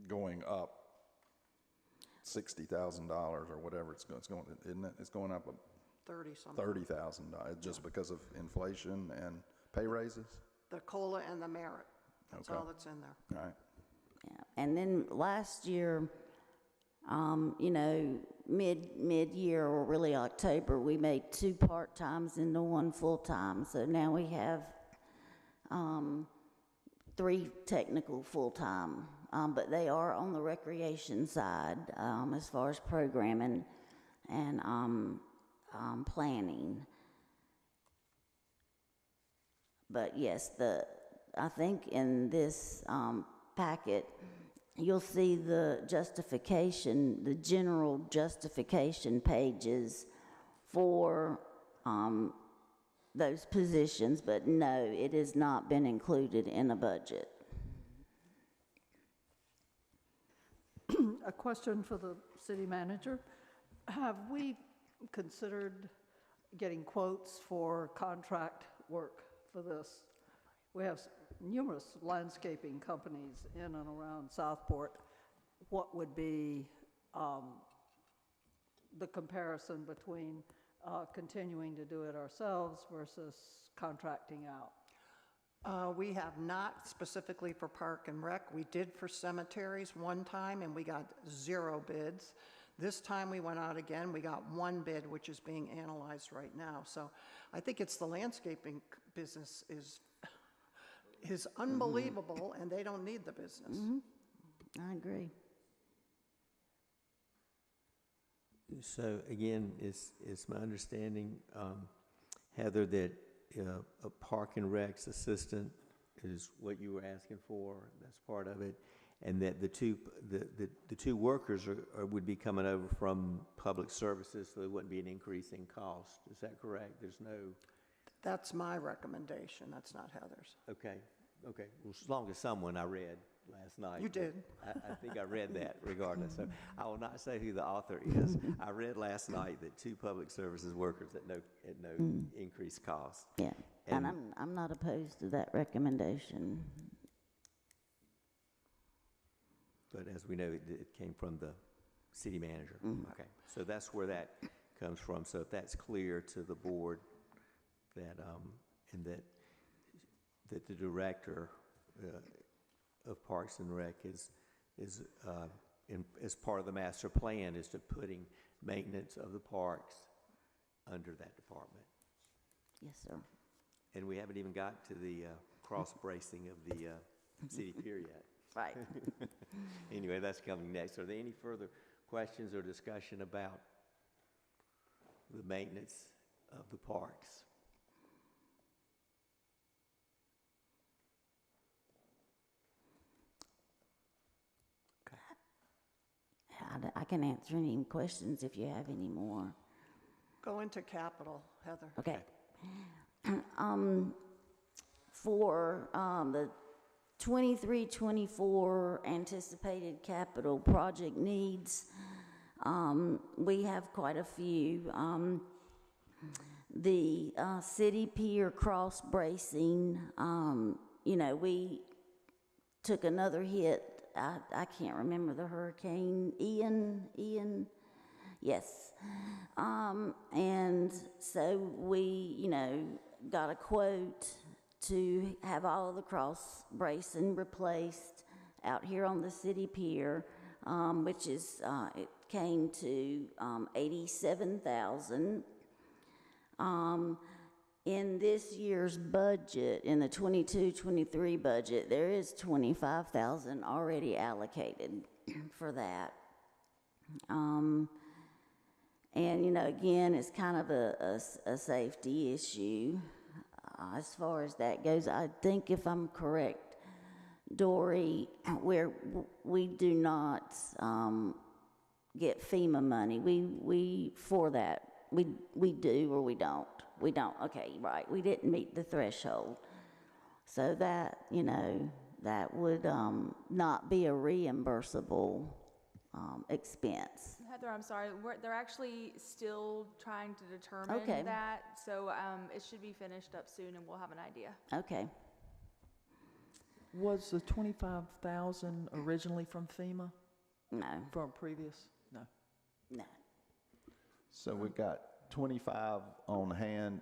going up $60,000 or whatever it's going, isn't it? It's going up 30-something. $30,000 just because of inflation and pay raises? The COLA and the merit, that's Okay. all that's in there. All right. Yeah. And then last year, you know, mid-year, or really October, we made 2 part-times into 1 full-time. So now we have 3 technical full-time, but they are on the recreation side, as far as programming and planning. But yes, I think in this packet, you'll see the justification, the general justification pages for those positions, but no, it has not been included in a budget. A question for the city manager. Have we considered getting quotes for contract work for this? We have numerous landscaping companies in and around Southport. What would be the comparison between continuing to do it ourselves versus contracting out? We have not specifically for Park and Rec. We did for cemeteries one time, and we got 0 bids. This time we went out again. We got 1 bid, which is being analyzed right now. So I think it's the landscaping business is unbelievable, and they don't need the business. I agree. So again, it's my understanding, Heather, that a park and recs assistant is what you were asking for. That's part of it. And that the two workers would be coming over from public services, so there wouldn't be an increase in cost. Is that correct? There's no... That's my recommendation, that's not Heather's. Okay. Well, as long as someone I read last night. You did. I think I read that regardless. So I will not say who the author is. I read last night that 2 public services workers at no increased cost. Yeah, and I'm not opposed to that recommendation. But as we know, it came from the city manager. Okay, so that's where that comes from. So if that's clear to the board, that and that the director of Parks and Rec is as part of the master plan is to putting maintenance of the parks under that department. Yes, sir. And we haven't even got to the cross bracing of the city pier yet. Right. Anyway, that's coming next. Are there any further questions or discussion about the maintenance of the parks? I can answer any questions if you have any more. Go into capital, Heather. Okay. For the 23-24 anticipated capital project needs, we have quite a few. The city pier cross bracing, we took another hit. I can't remember the hurricane. Ian, yes. And so we, got a quote to have all of the cross bracing replaced out here on the city pier, which is, it came to $87,000. In this year's budget, in the 22-23 budget, there is $25,000 already allocated for that. And, again, it's kind of a safety issue as far as that goes. I think if I'm correct, Dory, we do not get FEMA money. We for that, we do or we don't. We don't, okay, right, we didn't meet the threshold. So that, that would not be a reimbursable expense. Heather, I'm sorry, they're actually still trying to determine Okay. that, so it should be finished up soon and we'll have an idea. Okay. Was the 25,000 originally from FEMA? No, From previous? No. no. So we've got 25 on hand.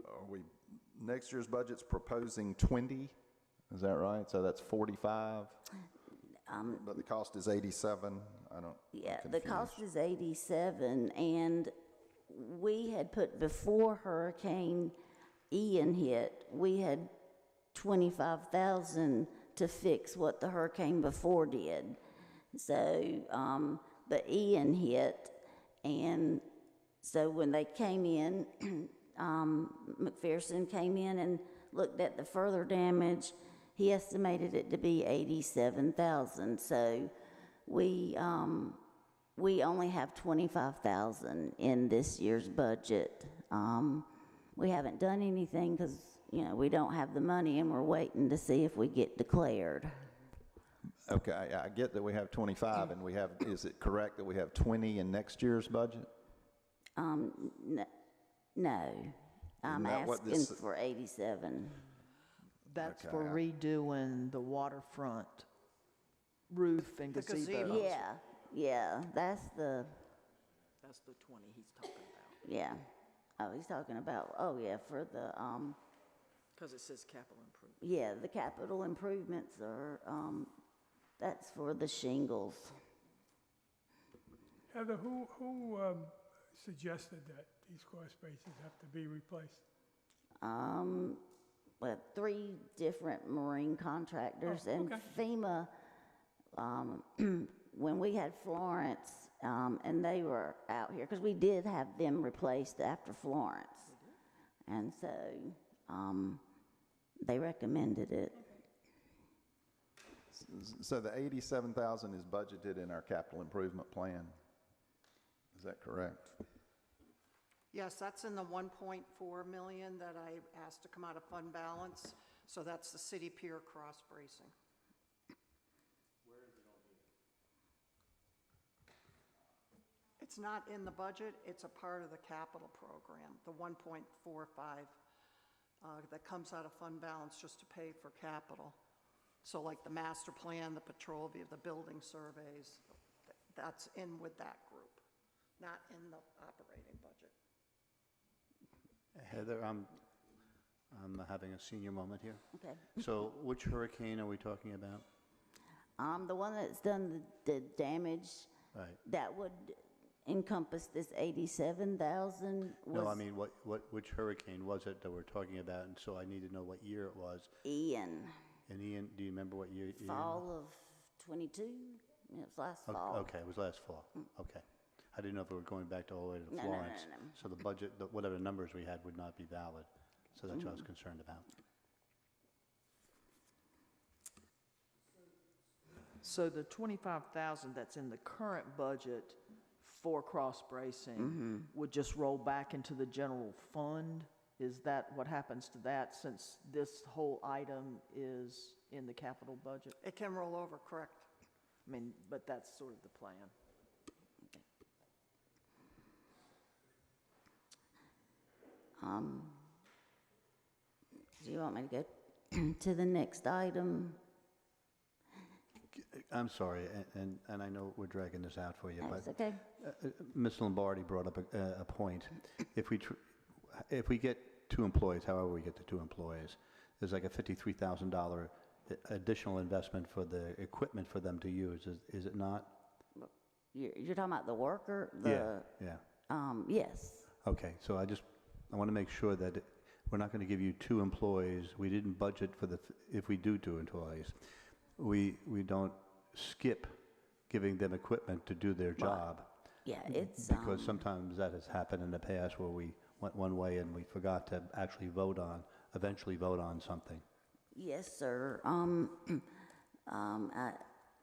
Are we, next year's budget's proposing 20? Is that right? So that's 45? But the cost is 87? Yeah, the cost is 87, and we had put before Hurricane Ian hit, we had 25,000 to fix what the hurricane before did. So, but Ian hit, and so when they came in, McPherson came in and looked at the further damage. He estimated it to be 87,000. So we only have 25,000 in this year's budget. We haven't done anything because we don't have the money, and we're waiting to see if we get declared. Okay, I get that we have 25, and we have, is it correct that we have 20 in next year's budget? No, I'm that what asking this- for 87. That's Okay, for redoing the waterfront roof and The gazebo. gazebo. Yeah, that's the, That's the 20 he's talking about. yeah. Oh, he's talking about, for the, Because it says capital improvement. yeah, the capital improvements are, that's for the shingles. Heather, who suggested that these cross spaces have to be replaced? Well, 3 different marine contractors, Oh, and okay. FEMA, when we had Florence, and they were out here, because we did have them replaced after Florence. And so, they recommended it. So the 87,000 is budgeted in our capital improvement plan. Is that correct? Yes, that's in the 1.4 million that I asked to come out of fund balance. So that's the city pier cross bracing. It's not in the budget, it's a part of the capital program, the 1.45 that comes out of fund balance just to pay for capital. So like the master plan, the patrol view, the building surveys, that's in with that group, not in the operating budget. Heather, I'm having a senior moment here. Okay. So which hurricane are we talking about? The one that's done the damage, Right. that would encompass this 87,000 was No, I mean, which hurricane was it that we're talking about? And so I need to know what year it was. Ian, And Ian, do you remember what year? Ian? fall of 22. It was last fall. Okay, it was last fall. Okay. I didn't know if we were going back all the way to No, no, no, Florence. no, no. So the budget, whatever numbers we had would not be valid. So that's what I was concerned about. So the 25,000 that's in the current budget for cross bracing would just roll back into the general fund? Is that what happens to that since this whole item is in the capital budget? It can roll over, correct? I mean, but that's sort of the plan. Do you want me to go to the next item? I'm sorry, and I know we're dragging this out for you, That's but okay. Ms. Lombardi brought up a point. If we get 2 employees, however we get the 2 employees, there's like a $53,000 additional investment for the equipment for them to use, is it not? You're talking about the worker? Yeah. Yes. Okay, so I want to make sure that we're not going to give you 2 employees. We didn't budget for if we do 2 employees. We don't skip giving them equipment to do their job. Yeah, it's, Because sometimes that has happened in the past where we went one way and we forgot to actually eventually vote on something. yes, sir.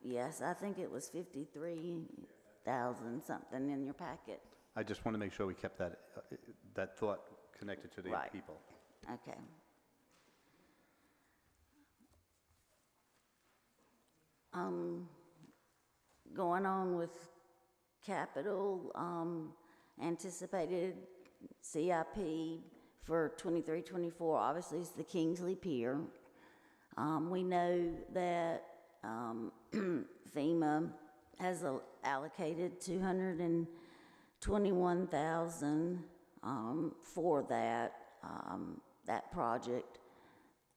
Yes, I think it was 53,000 something in your packet. I just want to make sure we kept that thought connected to the Right. people. Okay. Going on with capital, anticipated CIP for 23-24, obviously is the Kingsley Pier. We know that FEMA has allocated $221,000 for that project.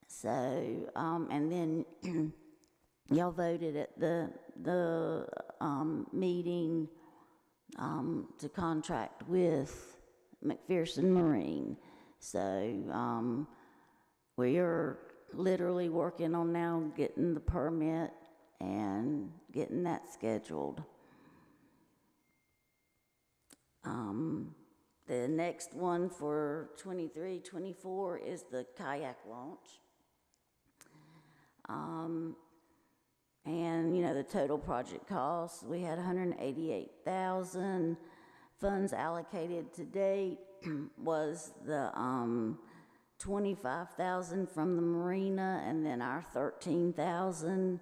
So, and then y'all voted at the meeting to contract with McPherson Marine. So we are literally working on now getting the permit and getting that scheduled. The next one for 23-24 is the kayak launch. And, you know, the total project cost, we had $188,000. Funds allocated to date was the $25,000 from the marina, and then our $13,000.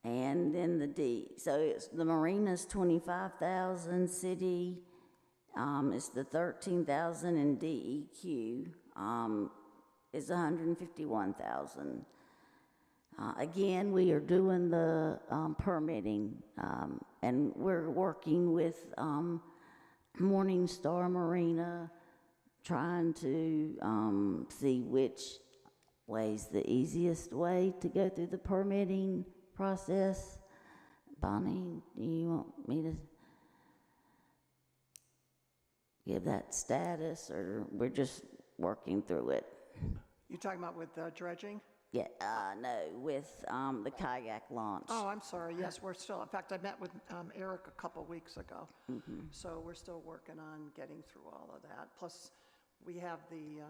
And then so it's the marina's $25,000, city is the $13,000, and DEQ is $151,000. Again, we are doing the permitting, and we're working with Morningstar Marina, trying to see which way's the easiest way to go through the permitting process. Bonnie, do you want me to give that status, or we're just working through it? You're talking about with dredging? Yeah, no, with the kayak launch. Oh, I'm sorry, yes, we're still, in fact, I met with Eric a couple weeks ago. So we're still working on getting through all of that. Plus, we have the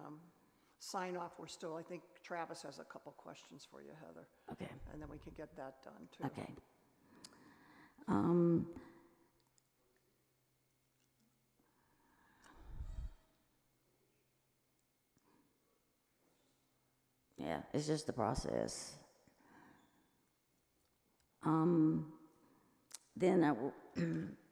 sign off, we're still, I think Travis has a couple questions for you, Heather. Okay. And then we can get that done too. Okay. Yeah, it's just the process. Then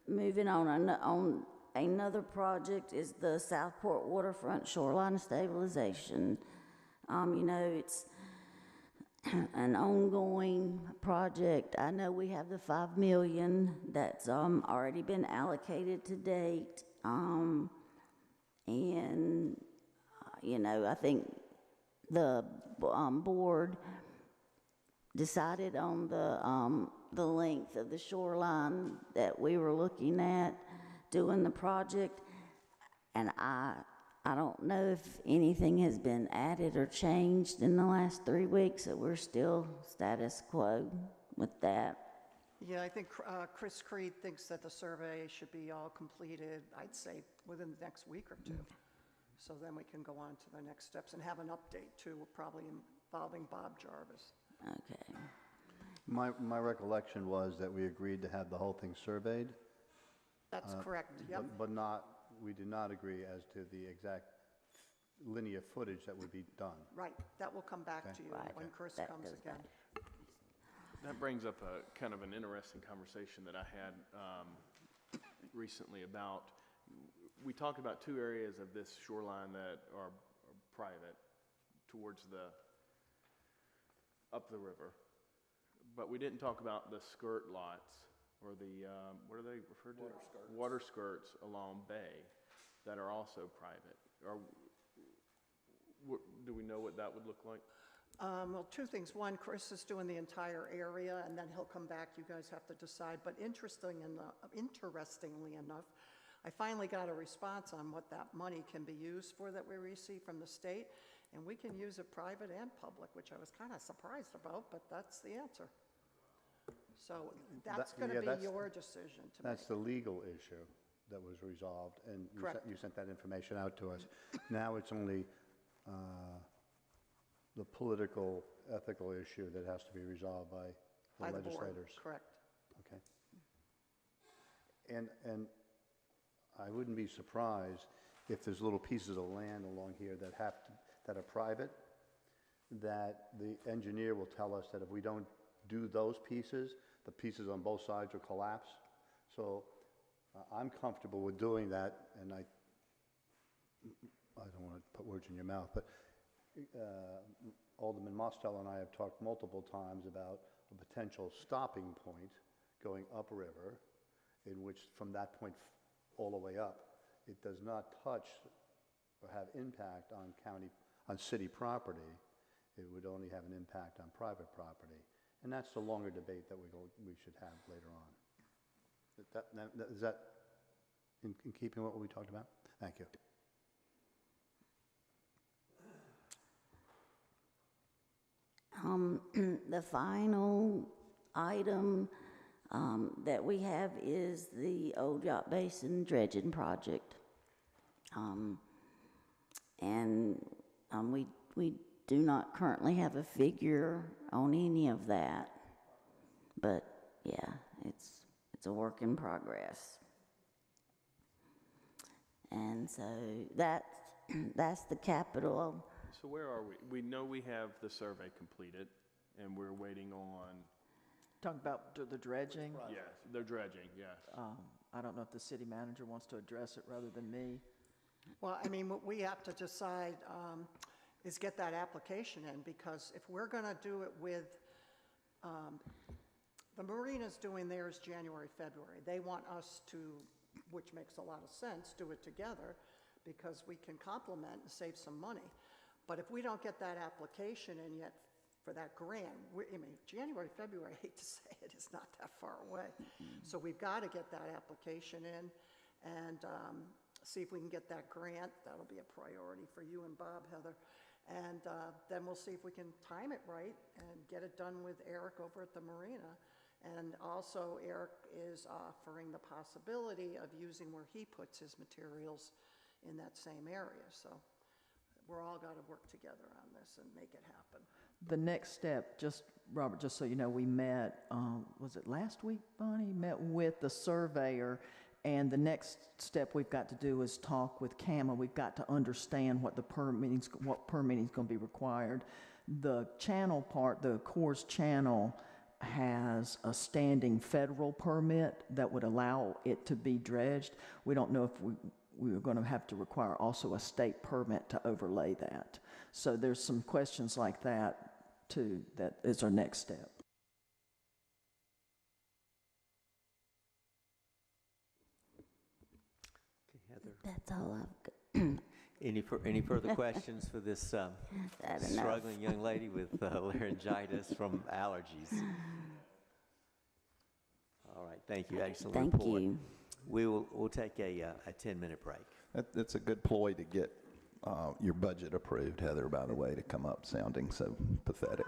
moving on another project is the Southport Waterfront Shoreline Stabilization. It's an ongoing project. I know we have the $5 million that's already been allocated to date. I think the board decided on the length of the shoreline that we were looking at doing the project, and I don't know if anything has been added or changed in the last 3 weeks, that we're still status quo with that. Yeah, I think Chris Creed thinks that the survey should be all completed, I'd say, within the next week or two. So then we can go on to the next steps and have an update too, probably involving Bob Jarvis. Okay. My recollection was that we agreed to have the whole thing surveyed. That's correct, yep. But we did not agree as to the exact linear footage that would be done. Right, that will come back Okay. to you Right. when Chris That comes goes again. That brings up a kind of an interesting conversation that I had recently about, we talked about 2 areas of this shoreline that are private towards up the river, but we didn't talk about the skirt lots or the, what are they referred to? Water skirts along Bay that are also private. Do we know what that would look like? Well, 2 things. One, Chris is doing the entire area, and then he'll come back. You guys have to decide. But interestingly enough, I finally got a response on what that money can be used for that we receive from the state, and we can use it private and public, which I was kind of surprised about, but that's the answer. So that's going to be your decision to make. That's the legal issue that was resolved, and Correct. you sent that information out to us. Now it's only the political, ethical issue that has to be resolved by By the the board, legislators. correct. Okay. And I wouldn't be surprised if there's little pieces of land along here that are private, that the engineer will tell us that if we don't do those pieces, the pieces on both sides will collapse. So I'm comfortable with doing that, and I don't want to put words in your mouth, but Alderman Mostel and I have talked multiple times about a potential stopping point going upriver, in which from that point all the way up, it does not touch or have impact on city property. It would only have an impact on private property. And that's the longer debate that we should have later on. Is that in keeping with what we talked about? Thank you. The final item that we have is the Old Yacht Basin dredging project. We do not currently have a figure on any of that, but yeah, it's a work in progress. And so that's the capital. So where are we? We know we have the survey completed, and we're waiting on, Talking about the dredging. yes, the dredging, yes. I don't know if the city manager wants to address it rather than me. Well, I mean, what we have to decide is get that application in, because if we're going to do it with, the marina's doing theirs January, February. They want us to, which makes a lot of sense, do it together, because we can complement and save some money. But if we don't get that application in yet for that grant, January, February, I hate to say it, is not that far away. So we've got to get that application in and see if we can get that grant. That'll be a priority for you and Bob, Heather. And then we'll see if we can time it right and get it done with Eric over at the marina. And also, Eric is offering the possibility of using where he puts his materials in that same area. So we're all got to work together on this and make it happen. The next step, just, Robert, just so you know, we met, was it last week, Bonnie? Met with the surveyor, and the next step we've got to do is talk with CAMA. We've got to understand what permitting's going to be required. The channel part, the Corps channel, has a standing federal permit that would allow it to be dredged. We don't know if we are going to have to require also a state permit to overlay that. So there's some questions like that too, that is our next step. Okay, Heather. That's all I've got. Any further questions for this struggling young lady with laryngitis from allergies? All right, thank you. Excellent Thank report. you. We'll take a 10-minute break. That's a good ploy to get your budget approved, Heather, by the way, to come up sounding so pathetic.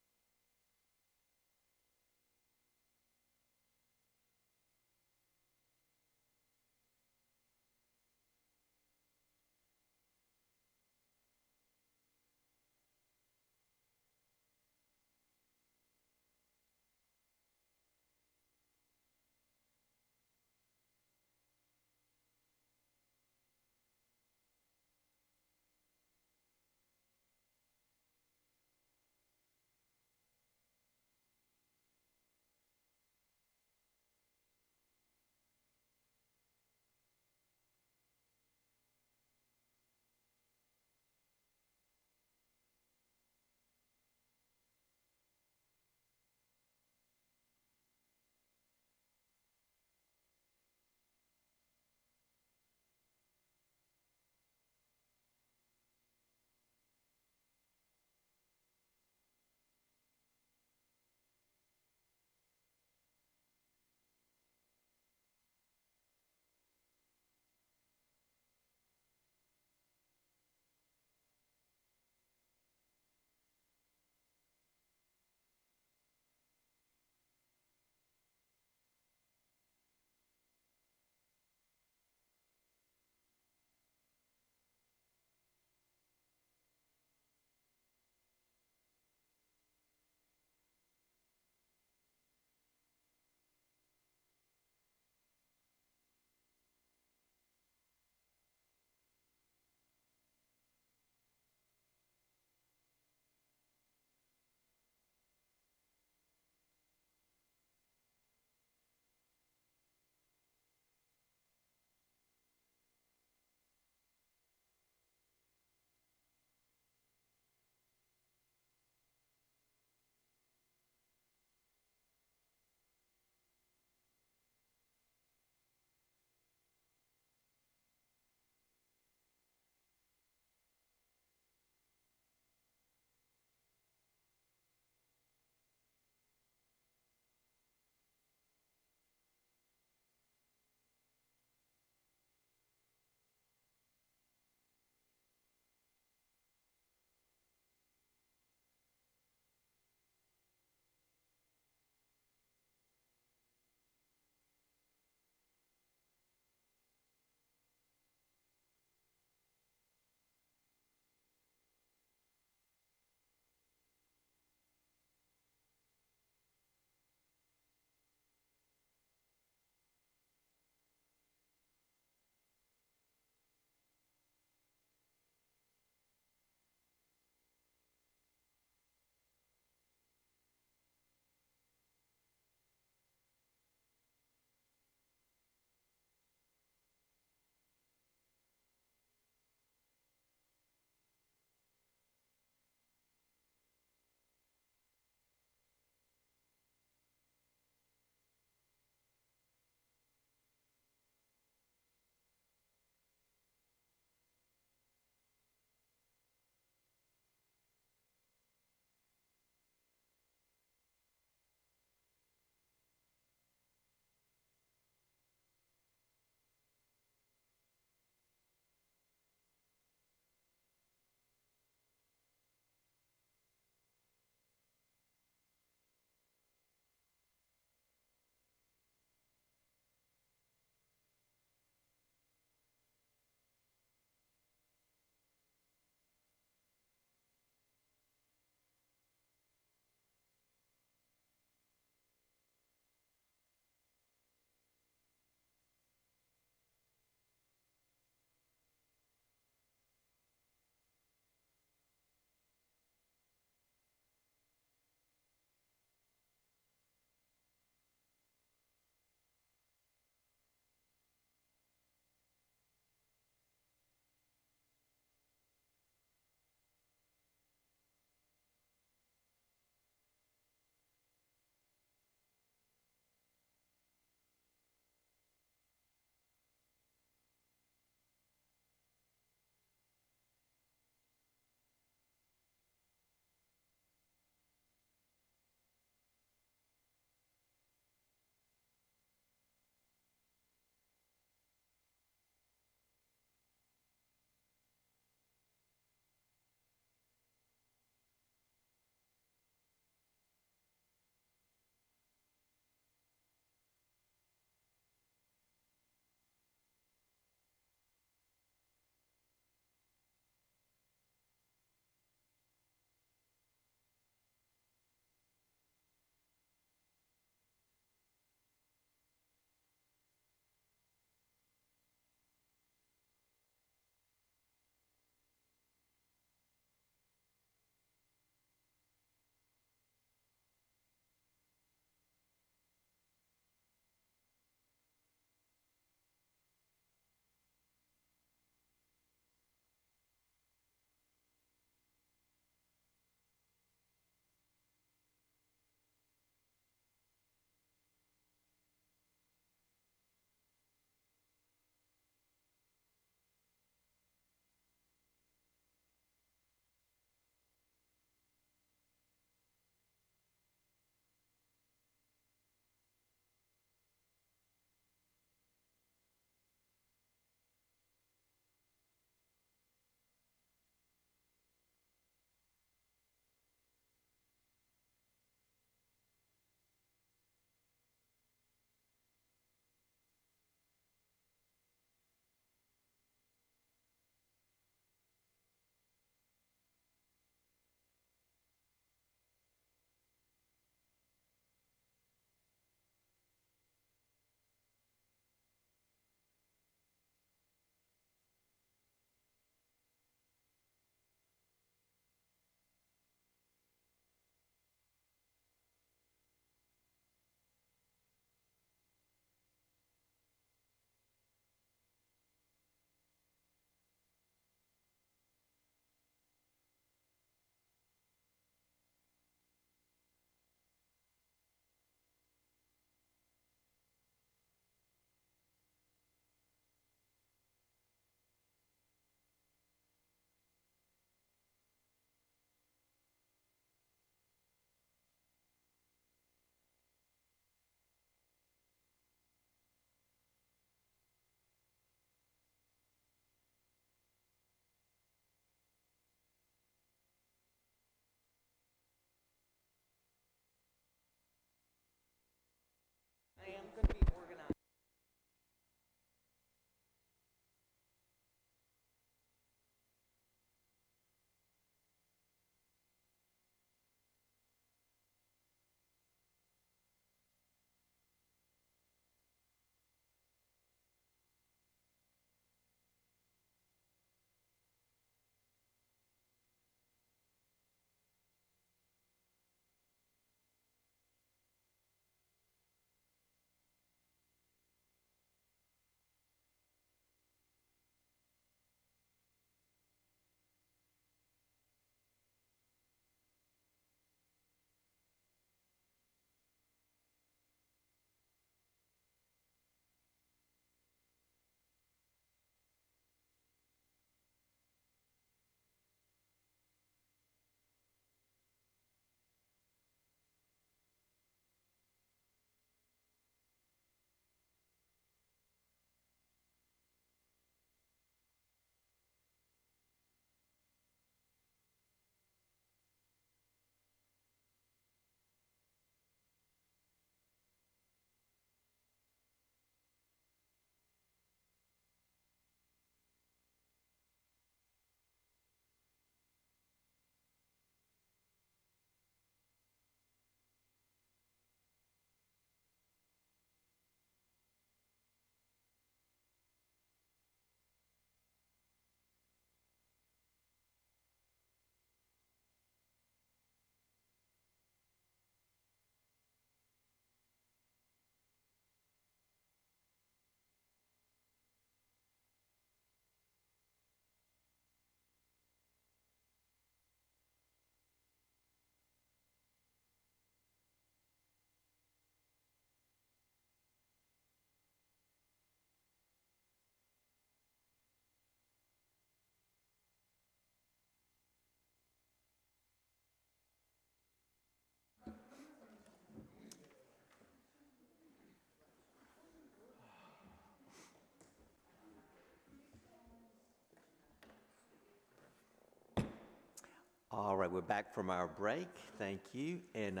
All right, we're back from our break. Thank you. And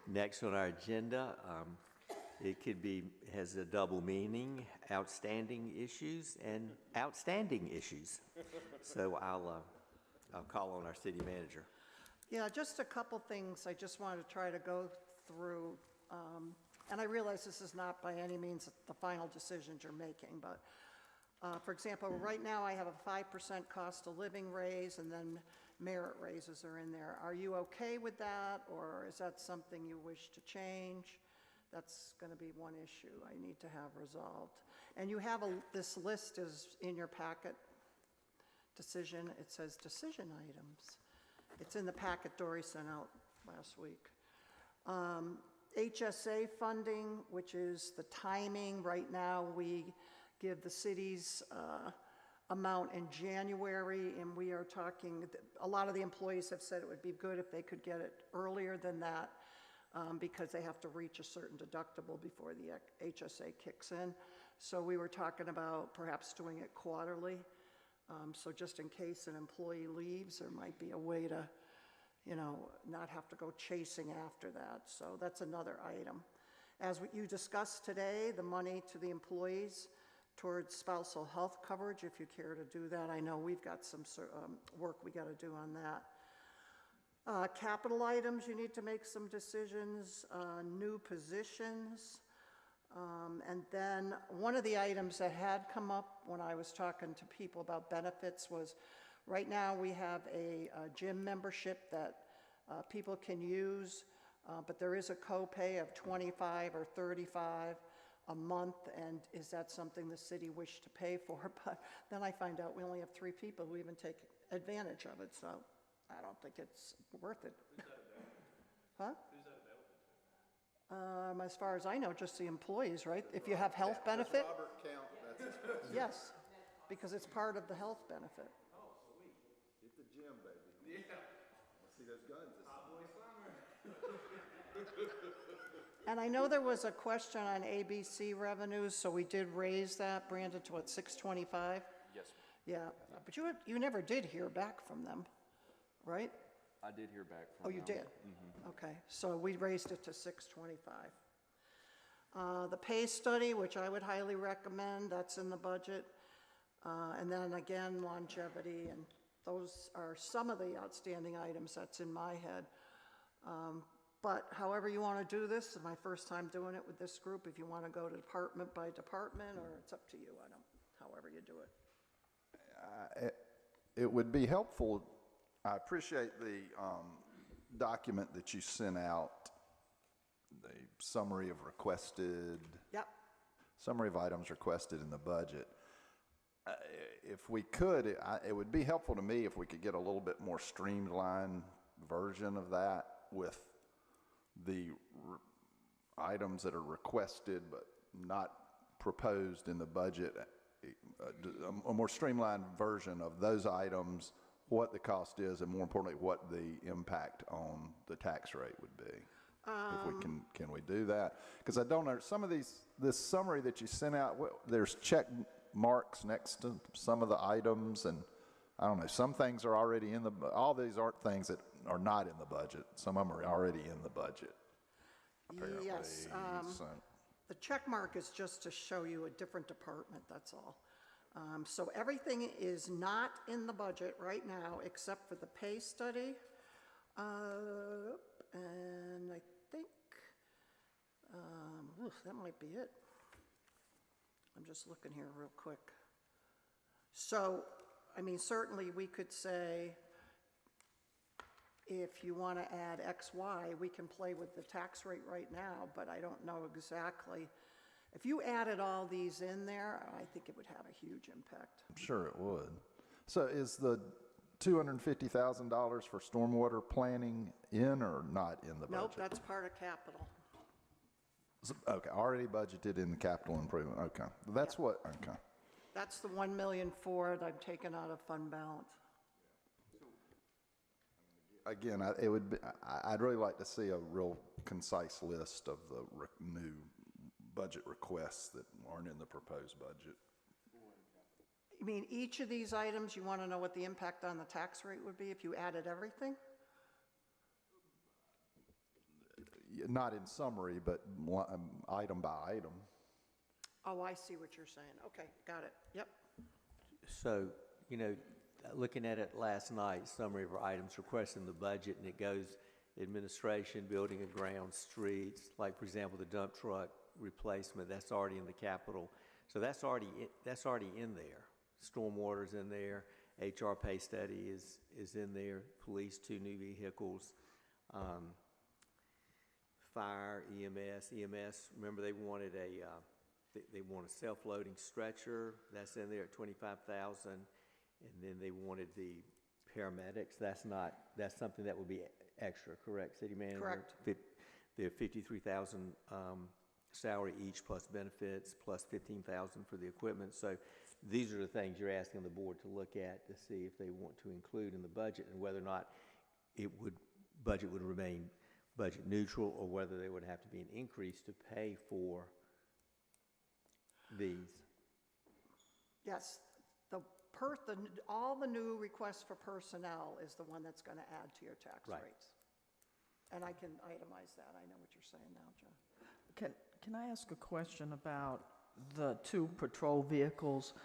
next on our agenda, it could be, has a double meaning, outstanding issues and outstanding issues. So I'll call on our city manager. Yeah, just a couple things I just wanted to try to go through. And I realize this is not by any means the final decisions you're making, but for example, right now I have a 5% cost of living raise and then merit raises are in there. Are you okay with that, or is that something you wish to change? That's going to be one issue I need to have resolved. And you have this list is in your packet, decision, it says decision items. It's in the packet Dory sent out last week. HSA funding, which is the timing. Right now, we give the city's amount in January, and we are talking, a lot of the employees have said it would be good if they could get it earlier than that because they have to reach a certain deductible before the HSA kicks in. So we were talking about perhaps doing it quarterly. So just in case an employee leaves, there might be a way to, not have to go chasing after that. So that's another item. As you discussed today, the money to the employees towards spousal health coverage, if you care to do that. I know we've got some work we got to do on that. Capital items, you need to make some decisions, new positions. And then one of the items that had come up when I was talking to people about benefits was, right now we have a gym membership that people can use, but there is a copay of $25 or $35 a month, and is that something the city wished to pay for? But then I find out we only have 3 people who even take advantage of it, so I don't think it's worth it. Who's that available to? Huh? Who's that available to? As far as I know, just the employees, right? If you have health benefit? Does Robert count? That's Yes, because it's part of the health benefit. Oh, sweet. Hit the gym, baby. Yeah. Let's see those guns this summer. And I know there was a question on ABC revenues, so we did raise that, Brandon, to what, 625? Yes, Yeah, but you never did hear back from them, right? I did hear back from Oh, you them. did? Okay, so we raised it to 625. The pay study, which I would highly recommend, that's in the budget. And then again, longevity, and those are some of the outstanding items that's in my head. But however you want to do this, it's my first time doing it with this group. If you want to go to department by department, or it's up to you, however you do it. It would be helpful. I appreciate the document that you sent out, the summary of requested. Yep. Summary of items requested in the budget. If we could, it would be helpful to me if we could get a little bit more streamlined version of that with the items that are requested but not proposed in the budget, a more streamlined version of those items, what the cost is, and more importantly, what the impact on the tax rate would be. If we can we do that? Because I don't know, some of this summary that you sent out, there's check marks next to some of the items, and I don't know, some things are already in all these aren't things that are not in the budget. Some of them are already in the budget, apparently. Yes. The check mark is just to show you a different department, that's all. So everything is not in the budget right now except for the pay study. And I think that might be it. I'm just looking here real quick. So, I mean, certainly we could say, if you want to add X, Y, we can play with the tax rate right now, but I don't know exactly. If you added all these in there, I think it would have a huge impact. I'm sure it would. So is the $250,000 for stormwater planning in or not in the budget? Nope, that's part of capital. Okay, already budgeted in the capital improvement, okay. That's Yeah. okay. That's the 1 million for it, I've taken out of fund balance. Again, I'd really like to see a real concise list of the new budget requests that aren't in the proposed budget. You mean each of these items, you want to know what the impact on the tax rate would be if you added everything? Not in summary, but item by item. Oh, I see what you're saying. Okay, got it. Yep. So, looking at it last night, summary of our items requested in the budget, and it goes administration, building and ground, streets, like, for example, the dump truck replacement, that's already in the capital. So that's already in there. Stormwater's in there. HR pay study is in there. Police, 2 new vehicles. Fire, EMS, remember they wanted they want a self-loading stretcher, that's in there at $25,000, and then they wanted the paramedics, that's something that would be extra, correct, City Manager? Correct. They're $53,000 salary each plus benefits, plus $15,000 for the equipment, so these are the things you're asking the board to look at to see if they want to include in the budget and whether or not budget would remain budget neutral, or whether there would have to be an increase to pay for these. Yes, all the new requests for personnel is the one that's going to add to your tax Right. rates. And I can itemize that. I know what you're saying now, John. Can I ask a question about the 2 patrol vehicles?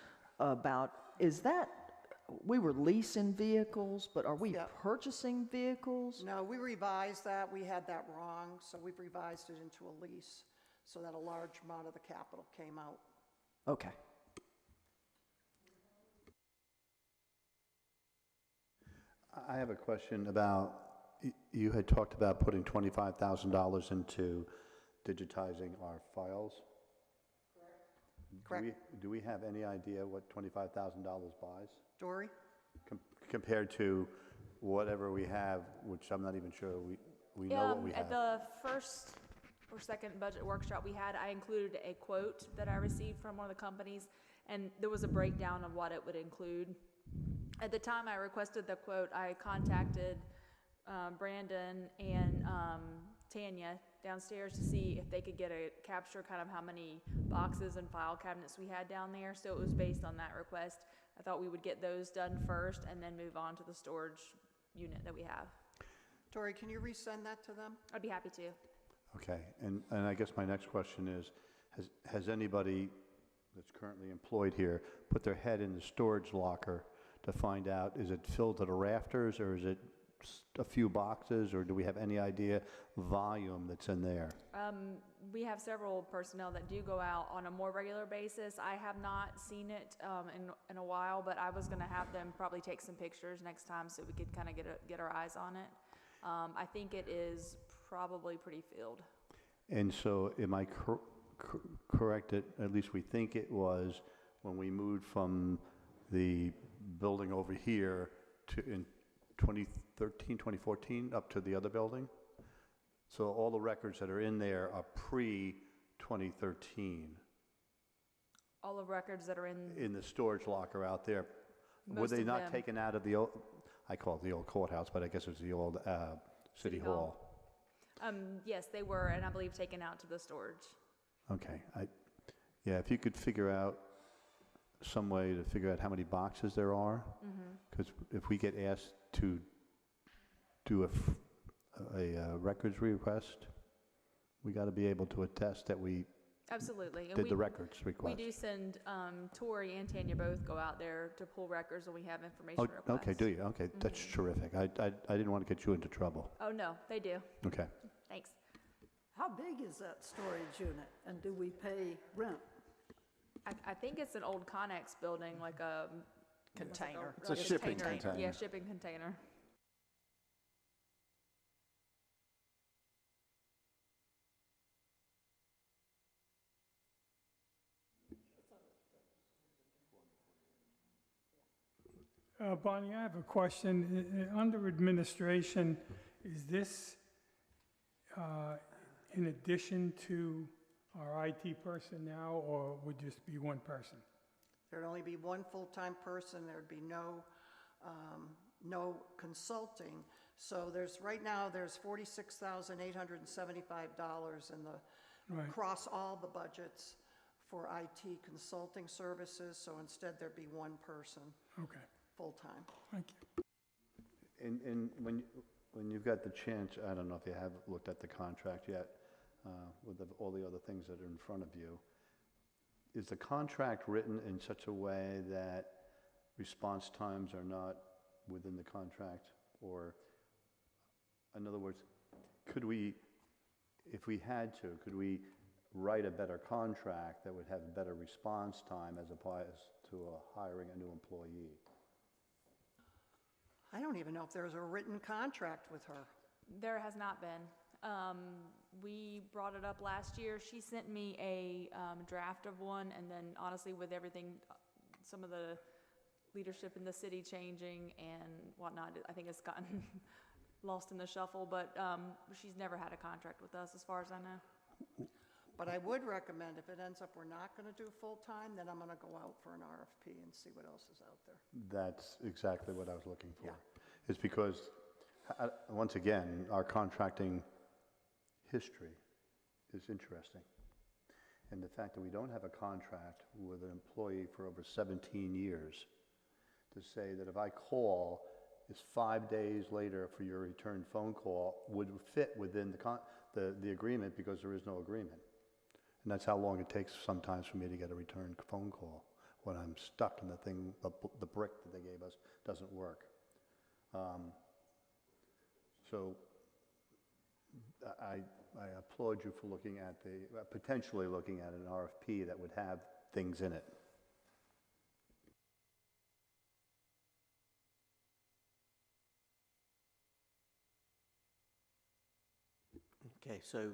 We were leasing vehicles, but are we Yeah. purchasing vehicles? No, we revised that. We had that wrong, so we've revised it into a lease so that a large amount of the capital came out. Okay. I have a question about, you had talked about putting $25,000 into digitizing our files. Correct. Do we have any idea what $25,000 buys? Dory? Compared to whatever we have, which I'm not even sure we know what we have. At the first or second budget workshop we had, I included a quote that I received from one of the companies, and there was a breakdown of what it would include. At the time I requested the quote, I contacted Brandon and Tanya downstairs to see if they could capture kind of how many boxes and file cabinets we had down there. So it was based on that request. I thought we would get those done first and then move on to the storage unit that we have. Dory, can you resend that to them? I'd be happy to. Okay, and I guess my next question is, has anybody that's currently employed here put their head in the storage locker to find out, is it filled to the rafters, or is it a few boxes, or do we have any idea volume that's in there? We have several personnel that do go out on a more regular basis. I have not seen it in a while, but I was going to have them probably take some pictures next time so we could kind of get our eyes on it. I think it is probably pretty filled. And so am I correct, at least we think it was, when we moved from the building over here in 2013, 2014, up to the other building? So all the records that are in there are pre-2013. All the records that are In the storage locker out there. Were Most they of not them. taken out of the old, I call it the old courthouse, but I guess it's the old City Hall? Yes, they were, and I believe taken out to the storage. Okay. Yeah, if you could figure out some way to figure out how many boxes there are, because if we get asked to do a records request, we got to be able to attest that we Absolutely. And did the records request. We do send, Tori and Tanya both go out there to pull records when we have information Oh, requests. okay, do you? Okay, that's terrific. I didn't want to get you into trouble. Oh, no, they do. Okay. Thanks. How big is that storage unit, and do we pay rent? I think it's an old Connex building, like a Container. It's a shipping container. Yeah, shipping container. Bonnie, I have a question. Under administration, is this in addition to our IT person now, or would just be one person? There'd only be one full-time person. There'd be no consulting. So right now, there's $46,875 in Right. across all the budgets for IT consulting services, so instead there'd be one person, Okay, full-time. thank you. And when you've got the chance, I don't know if you have looked at the contract yet, with all the other things that are in front of you, is the contract written in such a way that response times are not within the contract? Or, in other words, could we, if we had to, could we write a better contract that would have better response time as opposed to hiring a new employee? I don't even know if there's a written contract with her. There has not been. We brought it up last year. She sent me a draft of one, and then honestly, with everything, some of the leadership in the city changing and whatnot, I think it's gotten lost in the shuffle, but she's never had a contract with us as far as I know. But I would recommend, if it ends up we're not going to do full-time, then I'm going to go out for an RFP and see what else is out there. That's exactly what I was looking for. Yeah. It's because, once again, our contracting history is interesting. And the fact that we don't have a contract with an employee for over 17 years to say that if I call, it's 5 days later for your return phone call would fit within the agreement, because there is no agreement. And that's how long it takes sometimes for me to get a return phone call when I'm stuck in the thing, the brick that they gave us doesn't work. So I applaud you for looking at potentially looking at an RFP that would have things in it. Okay, so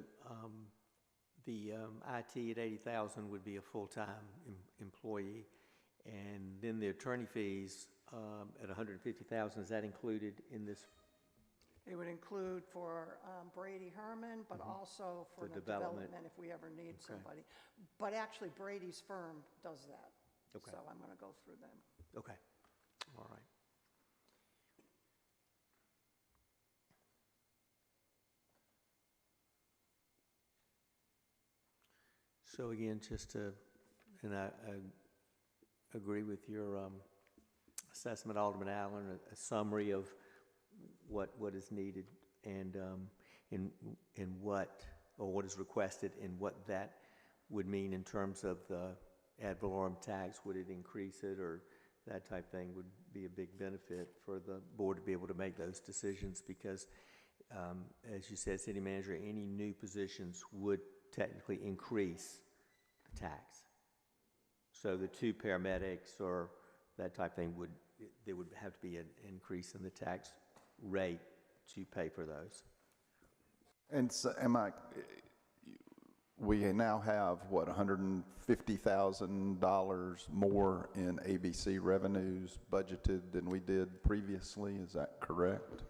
the IT at 80,000 would be a full-time employee, and then the attorney fees at 150,000, is that included in this? It would include for Brady Herman, but also for The the development. development if we ever need Okay. somebody. But actually, Brady's firm does that. Okay. So I'm going to go through them. Okay, all right. So again, just to, and I agree with your assessment, Alderman Allen, a summary of what is needed and in what, or what is requested, and what that would mean in terms of the ad valorem tax. Would it increase it, or that type thing would be a big benefit for the board to be able to make those decisions, because as you said, City Manager, any new positions would technically increase the tax. So the 2 paramedics or that type thing there would have to be an increase in the tax rate to pay for those. And so we now have, what, $150,000 more in ABC revenues budgeted than we did previously, is that correct?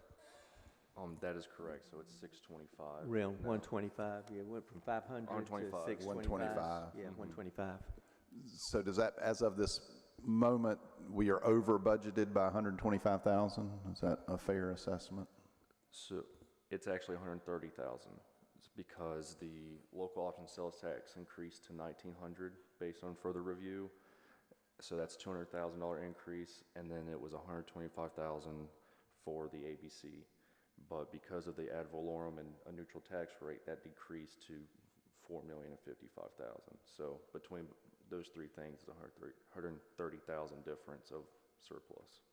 That is correct, so it's 625. Around 125, yeah, went from 500 to 125. 625. 125. Yeah, 125. So does that, as of this moment, we are over budgeted by 125,000? Is that a fair assessment? So it's actually 130,000. It's because the local option sales tax increased to 1,900 based on further review. So that's $200,000 increase, and then it was 125,000 for the ABC. But because of the ad valorem and a neutral tax rate, that decreased to $4,055,000. So between those 3 things, it's $130,000 difference of surplus.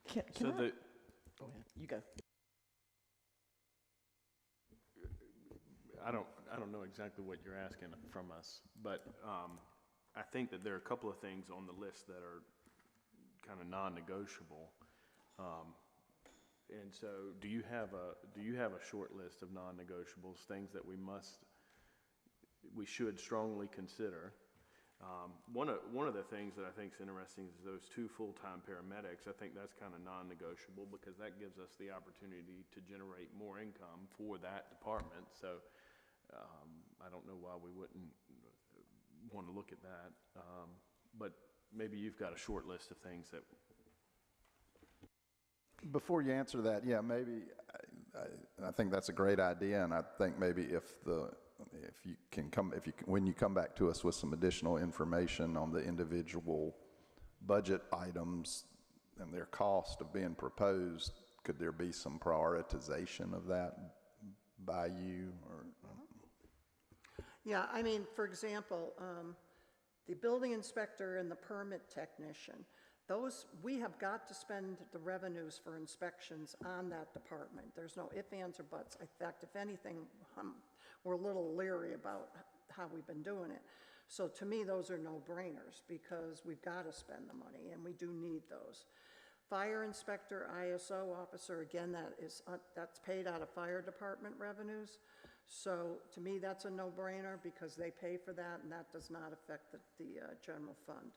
Can So I? the, Go ahead, you go. I don't know exactly what you're asking from us, but I think that there are a couple of things on the list that are kind of non-negotiable. And so, do you have a short list of non-negotiables, things that we should strongly consider? One of the things that I think is interesting is those 2 full-time paramedics. I think that's kind of non-negotiable, because that gives us the opportunity to generate more income for that department. So I don't know why we wouldn't want to look at that. But maybe you've got a short list of things that. Before you answer that, yeah, maybe, I think that's a great idea, and I think maybe if the when you come back to us with some additional information on the individual budget items and their cost of being proposed, could there be some prioritization of that by you, or? Yeah, I mean, for example, the building inspector and the permit technician, those, we have got to spend the revenues for inspections on that department. There's no ifs, ands, or buts. In fact, if anything, we're a little leery about how we've been doing it. So to me, those are no-brainers, because we've got to spend the money, and we do need those. Fire inspector, ISO officer, again, that's paid out of fire department revenues. So to me, that's a no-brainer, because they pay for that, and that does not affect the general fund.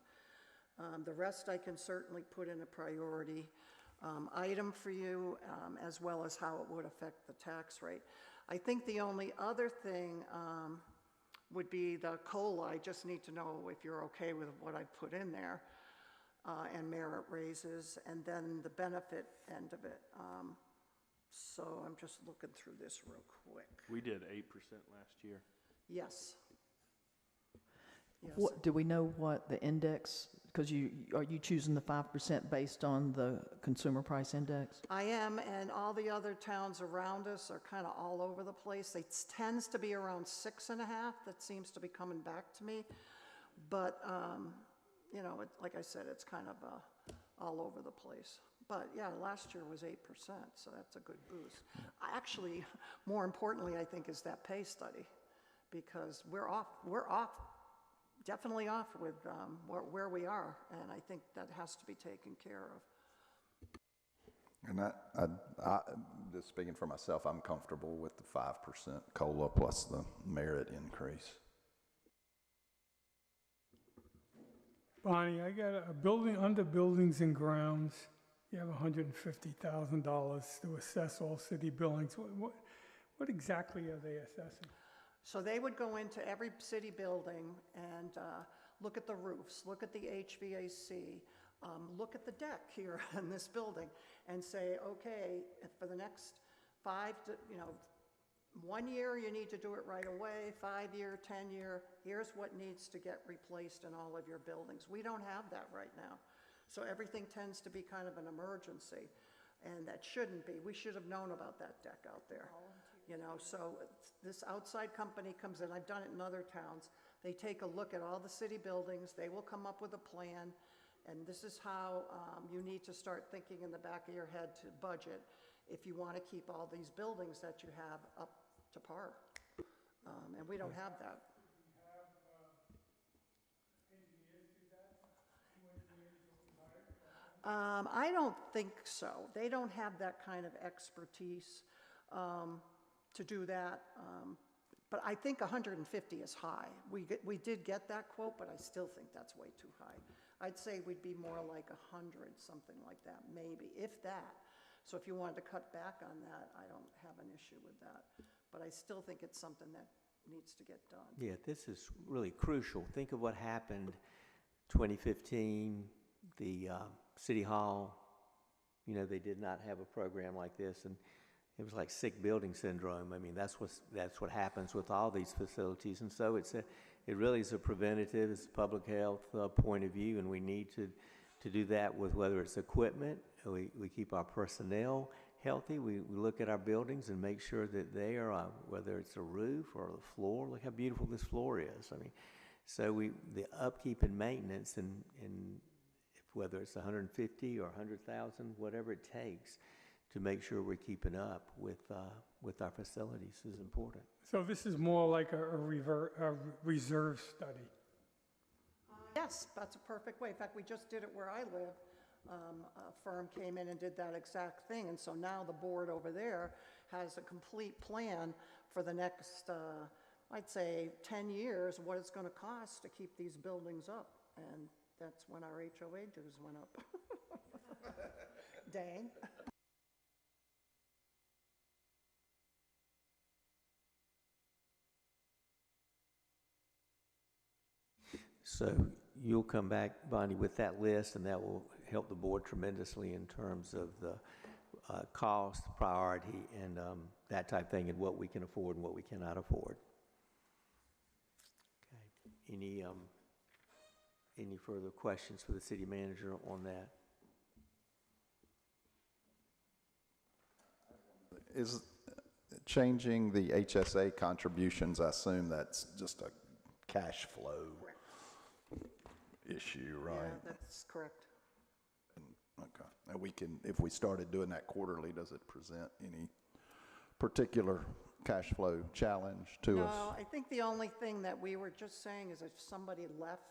The rest I can certainly put in a priority item for you, as well as how it would affect the tax rate. I think the only other thing would be the COLA. I just need to know if you're okay with what I put in there, and merit raises, and then the benefit end of it. So I'm just looking through this real quick. We did 8% last year. Yes. Yes. What, do we know what the index, because are you choosing the 5% based on the consumer price index? I am, and all the other towns around us are kind of all over the place. It tends to be around 6.5. That seems to be coming back to me. But, you know, like I said, it's kind of all over the place. But yeah, last year was 8%, so that's a good boost. Actually, more importantly, I think, is that pay study, because we're definitely off with where we are, and I think that has to be taken care of. And I just speaking for myself, I'm comfortable with the 5% COLA plus the merit increase. Bonnie, I got a building, under buildings and grounds, you have $150,000 to assess all city buildings. What exactly are they assessing? So they would go into every city building and look at the roofs, look at the HVAC, look at the deck here in this building, and say, okay, for the next 1 year you need to do it right away, 5-year, 10-year, here's what needs to get replaced in all of your buildings. We don't have that right now. So everything tends to be kind of an emergency, and that shouldn't be. We should have known about that deck out there. You know, so this outside company comes in. I've done it in other towns. They take a look at all the city buildings. They will come up with a plan, and this is how you need to start thinking in the back of your head to budget if you want to keep all these buildings that you have up to par. And we don't have that. I don't think so. They don't have that kind of expertise to do that. But I think 150 is high. We did get that quote, but I still think that's way too high. I'd say we'd be more like 100, something like that, maybe, if that. So if you wanted to cut back on that, I don't have an issue with that. But I still think it's something that needs to get done. Yeah, this is really crucial. Think of what happened 2015, the City Hall, you know, they did not have a program like this, and it was like sick building syndrome. I mean, that's what happens with all these facilities, and so it really is a preventative, it's a public health point of view, and we need to do that with whether it's equipment, we keep our personnel healthy, we look at our buildings and make sure that they are, whether it's a roof or the floor, look how beautiful this floor is. I mean, so the upkeep and maintenance and whether it's 150 or 100,000, whatever it takes to make sure we're keeping up with our facilities is important. So this is more like a reserve study. Yes, that's a perfect way. In fact, we just did it where I live. A firm came in and did that exact thing, and so now the board over there has a complete plan for the next, I'd say, 10 years, what it's going to cost to keep these buildings up, and that's when our HOA dues went up. Dang. So you'll come back, Bonnie, with that list, and that will help the board tremendously in terms of the cost, priority, and that type of thing, and what we can afford and what we cannot afford. any further questions for the city manager on that? Is changing the HSA contributions, I assume that's just a cash flow issue, right? Yeah, that's correct. Okay. And we can, if we started doing that quarterly, does it present any particular cash flow challenge to us? No, I think the only thing that we were just saying is if somebody left,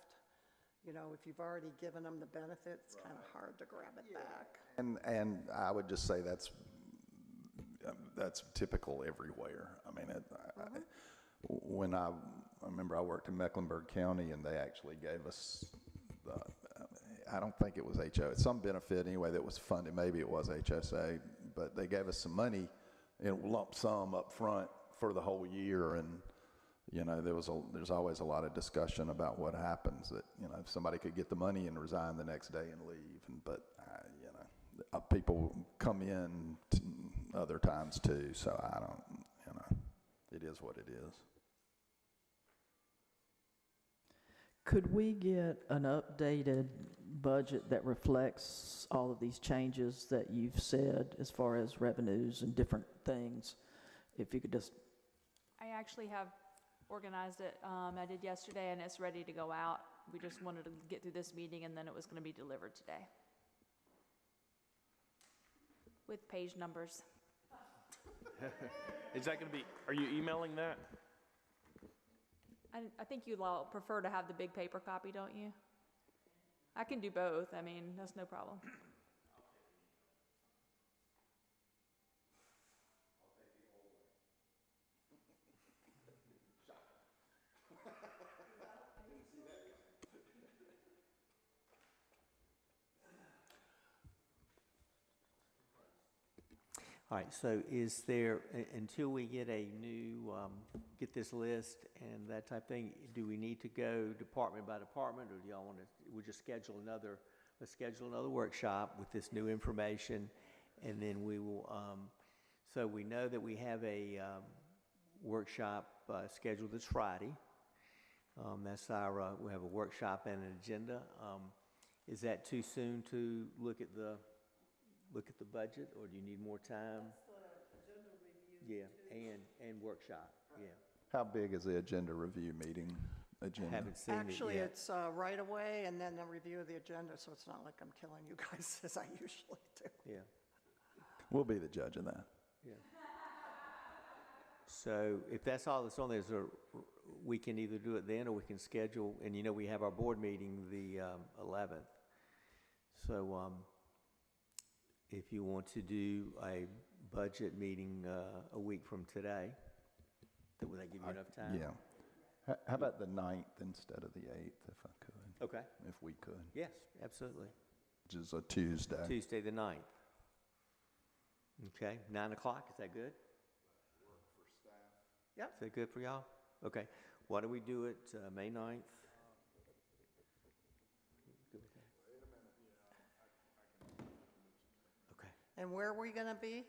if you've already given them the benefit, it's kind of hard to grab it back. And I would just say that's typical everywhere. I mean, when I remember I worked in Mecklenburg County, and they actually gave us I don't think it was some benefit anyway that was funded. Maybe it was HSA, but they gave us some money in lump sum up front for the whole year. And there's always a lot of discussion about what happens. That if somebody could get the money and resign the next day and leave, but people come in other times too. So I don't. It is what it is. Could we get an updated budget that reflects all of these changes that you've said as far as revenues and different things? If you could just... I actually have organized it. I did yesterday, and it's ready to go out. We just wanted to get through this meeting, and then it was going to be delivered today with page numbers. Is that going to be, are you emailing that? I think you'd all prefer to have the big paper copy, don't you? I can do both. I mean, that's no problem. All right, so is there, until we get a new, get this list and that type of thing, do we need to go department by department, or do y'all want to, we'll just schedule let's schedule another workshop with this new information, and then we will, so we know that we have a workshop scheduled this Friday. That's our, we have a workshop and an agenda. Is that too soon to look at the budget, or do you need more time? That's the agenda review. Yeah, and workshop, yeah. How big is the agenda review meeting agenda? Haven't seen Actually, it yet. it's right away and then a review of the agenda, so it's not like I'm killing you guys as I usually do. Yeah, We'll be the judge of that. yeah. So if that's all that's on there, we can either do it then, or we can schedule, and we have our board meeting the 11th. So if you want to do a budget meeting a week from today, would that give you enough time? Yeah. How about the 9th instead of the 8th, if I could? Okay. If we could. Yes, absolutely. Which is a Tuesday. Tuesday the 9th. Okay, 9 o'clock, is that good? Yep. Is that good for y'all? Okay, why don't we do it May 9th? Okay. And where are we going to be?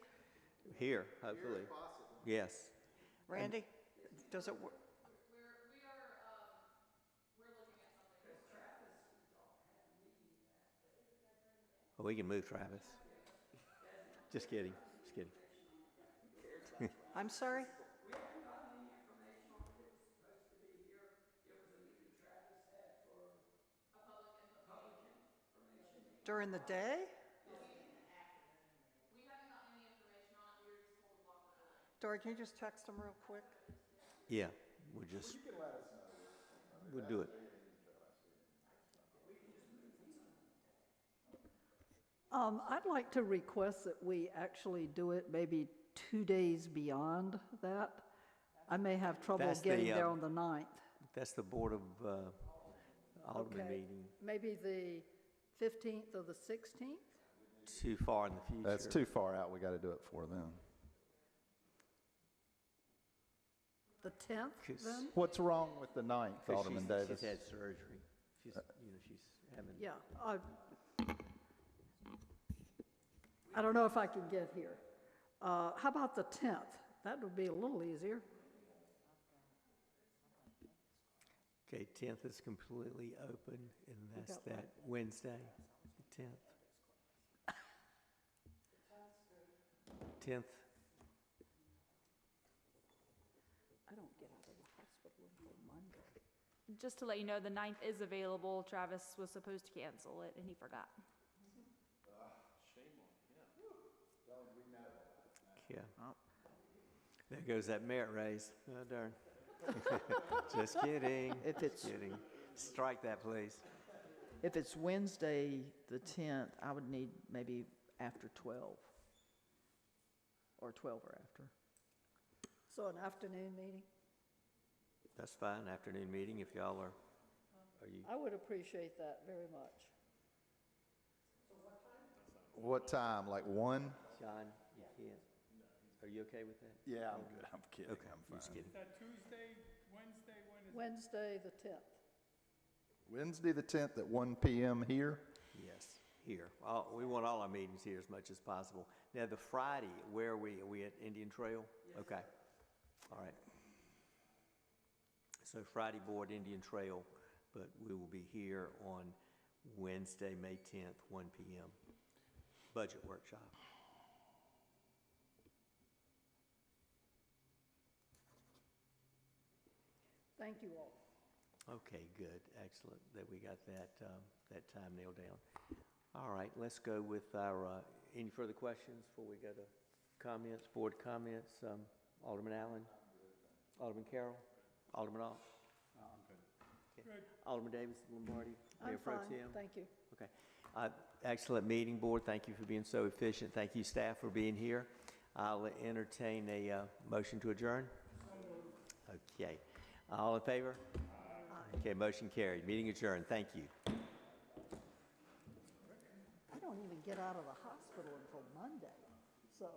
Here, hopefully. Yes. Randy, does it work? Well, we can move Travis. Just kidding, just kidding. I'm sorry? During the day? Dory, can you just text them real quick? Yeah, we'll do it. I'd like to request that we actually do it maybe 2 days beyond that. I may have trouble That's getting the, there on the 9th. That's the Board of Aldermen Okay. meeting. Maybe the 15th or the 16th? Too far in the future. That's too far out. We got to do it for them. The 10th, then? What's wrong with the 9th, 'Cause Alderman Davis? She's had surgery. She's having. Yeah. I don't know if I can get here. How about the 10th? That would be a little easier. Okay, 10th is completely open, and that's got that Wednesday, the 10th. 10th, I don't get out of the hospital until Monday. Just to let you know, the 9th is available. Travis was supposed to cancel it, and he forgot. yeah. Oh. There goes that merit raise. Oh, darn. Just kidding. If it's- Just kidding. Strike that, please. If it's Wednesday, the 10th, I would need maybe after 12. Or 12 or after. So an afternoon meeting? That's fine, afternoon meeting, if y'all are you, I would appreciate that very much. What time, like 1? John, you can't. Are you okay with that? Yeah, I'm good, I'm kidding, Okay, I'm just fine. kidding. Is that Tuesday, Wednesday, when is it? Wednesday, the 10th. Wednesday, the 10th at 1 PM here? Yes, here. We want all our meetings here as much as possible. Now, the Friday, where are we? Are we at Indian Trail? Okay, all right. So Friday board, Indian Trail, but we will be here on Wednesday, May 10th, 1 PM. Budget workshop. Thank you all. Okay, good, excellent that we got that, that time nailed down. All right, let's go with our, any further questions before we go to comments, board comments? Alderman Allen? Alderman Carroll? Alderman Ock? I'm good. Okay. Alderman Davis, Lombardi? I'm Mayor Pro fine, Tem? thank you. Okay. Excellent meeting, board. Thank you for being so efficient. Thank you, staff, for being here. I'll entertain a motion to adjourn. Okay. All in favor? Okay, motion carried. Meeting adjourned. Thank you. I don't even get out of the hospital until Monday.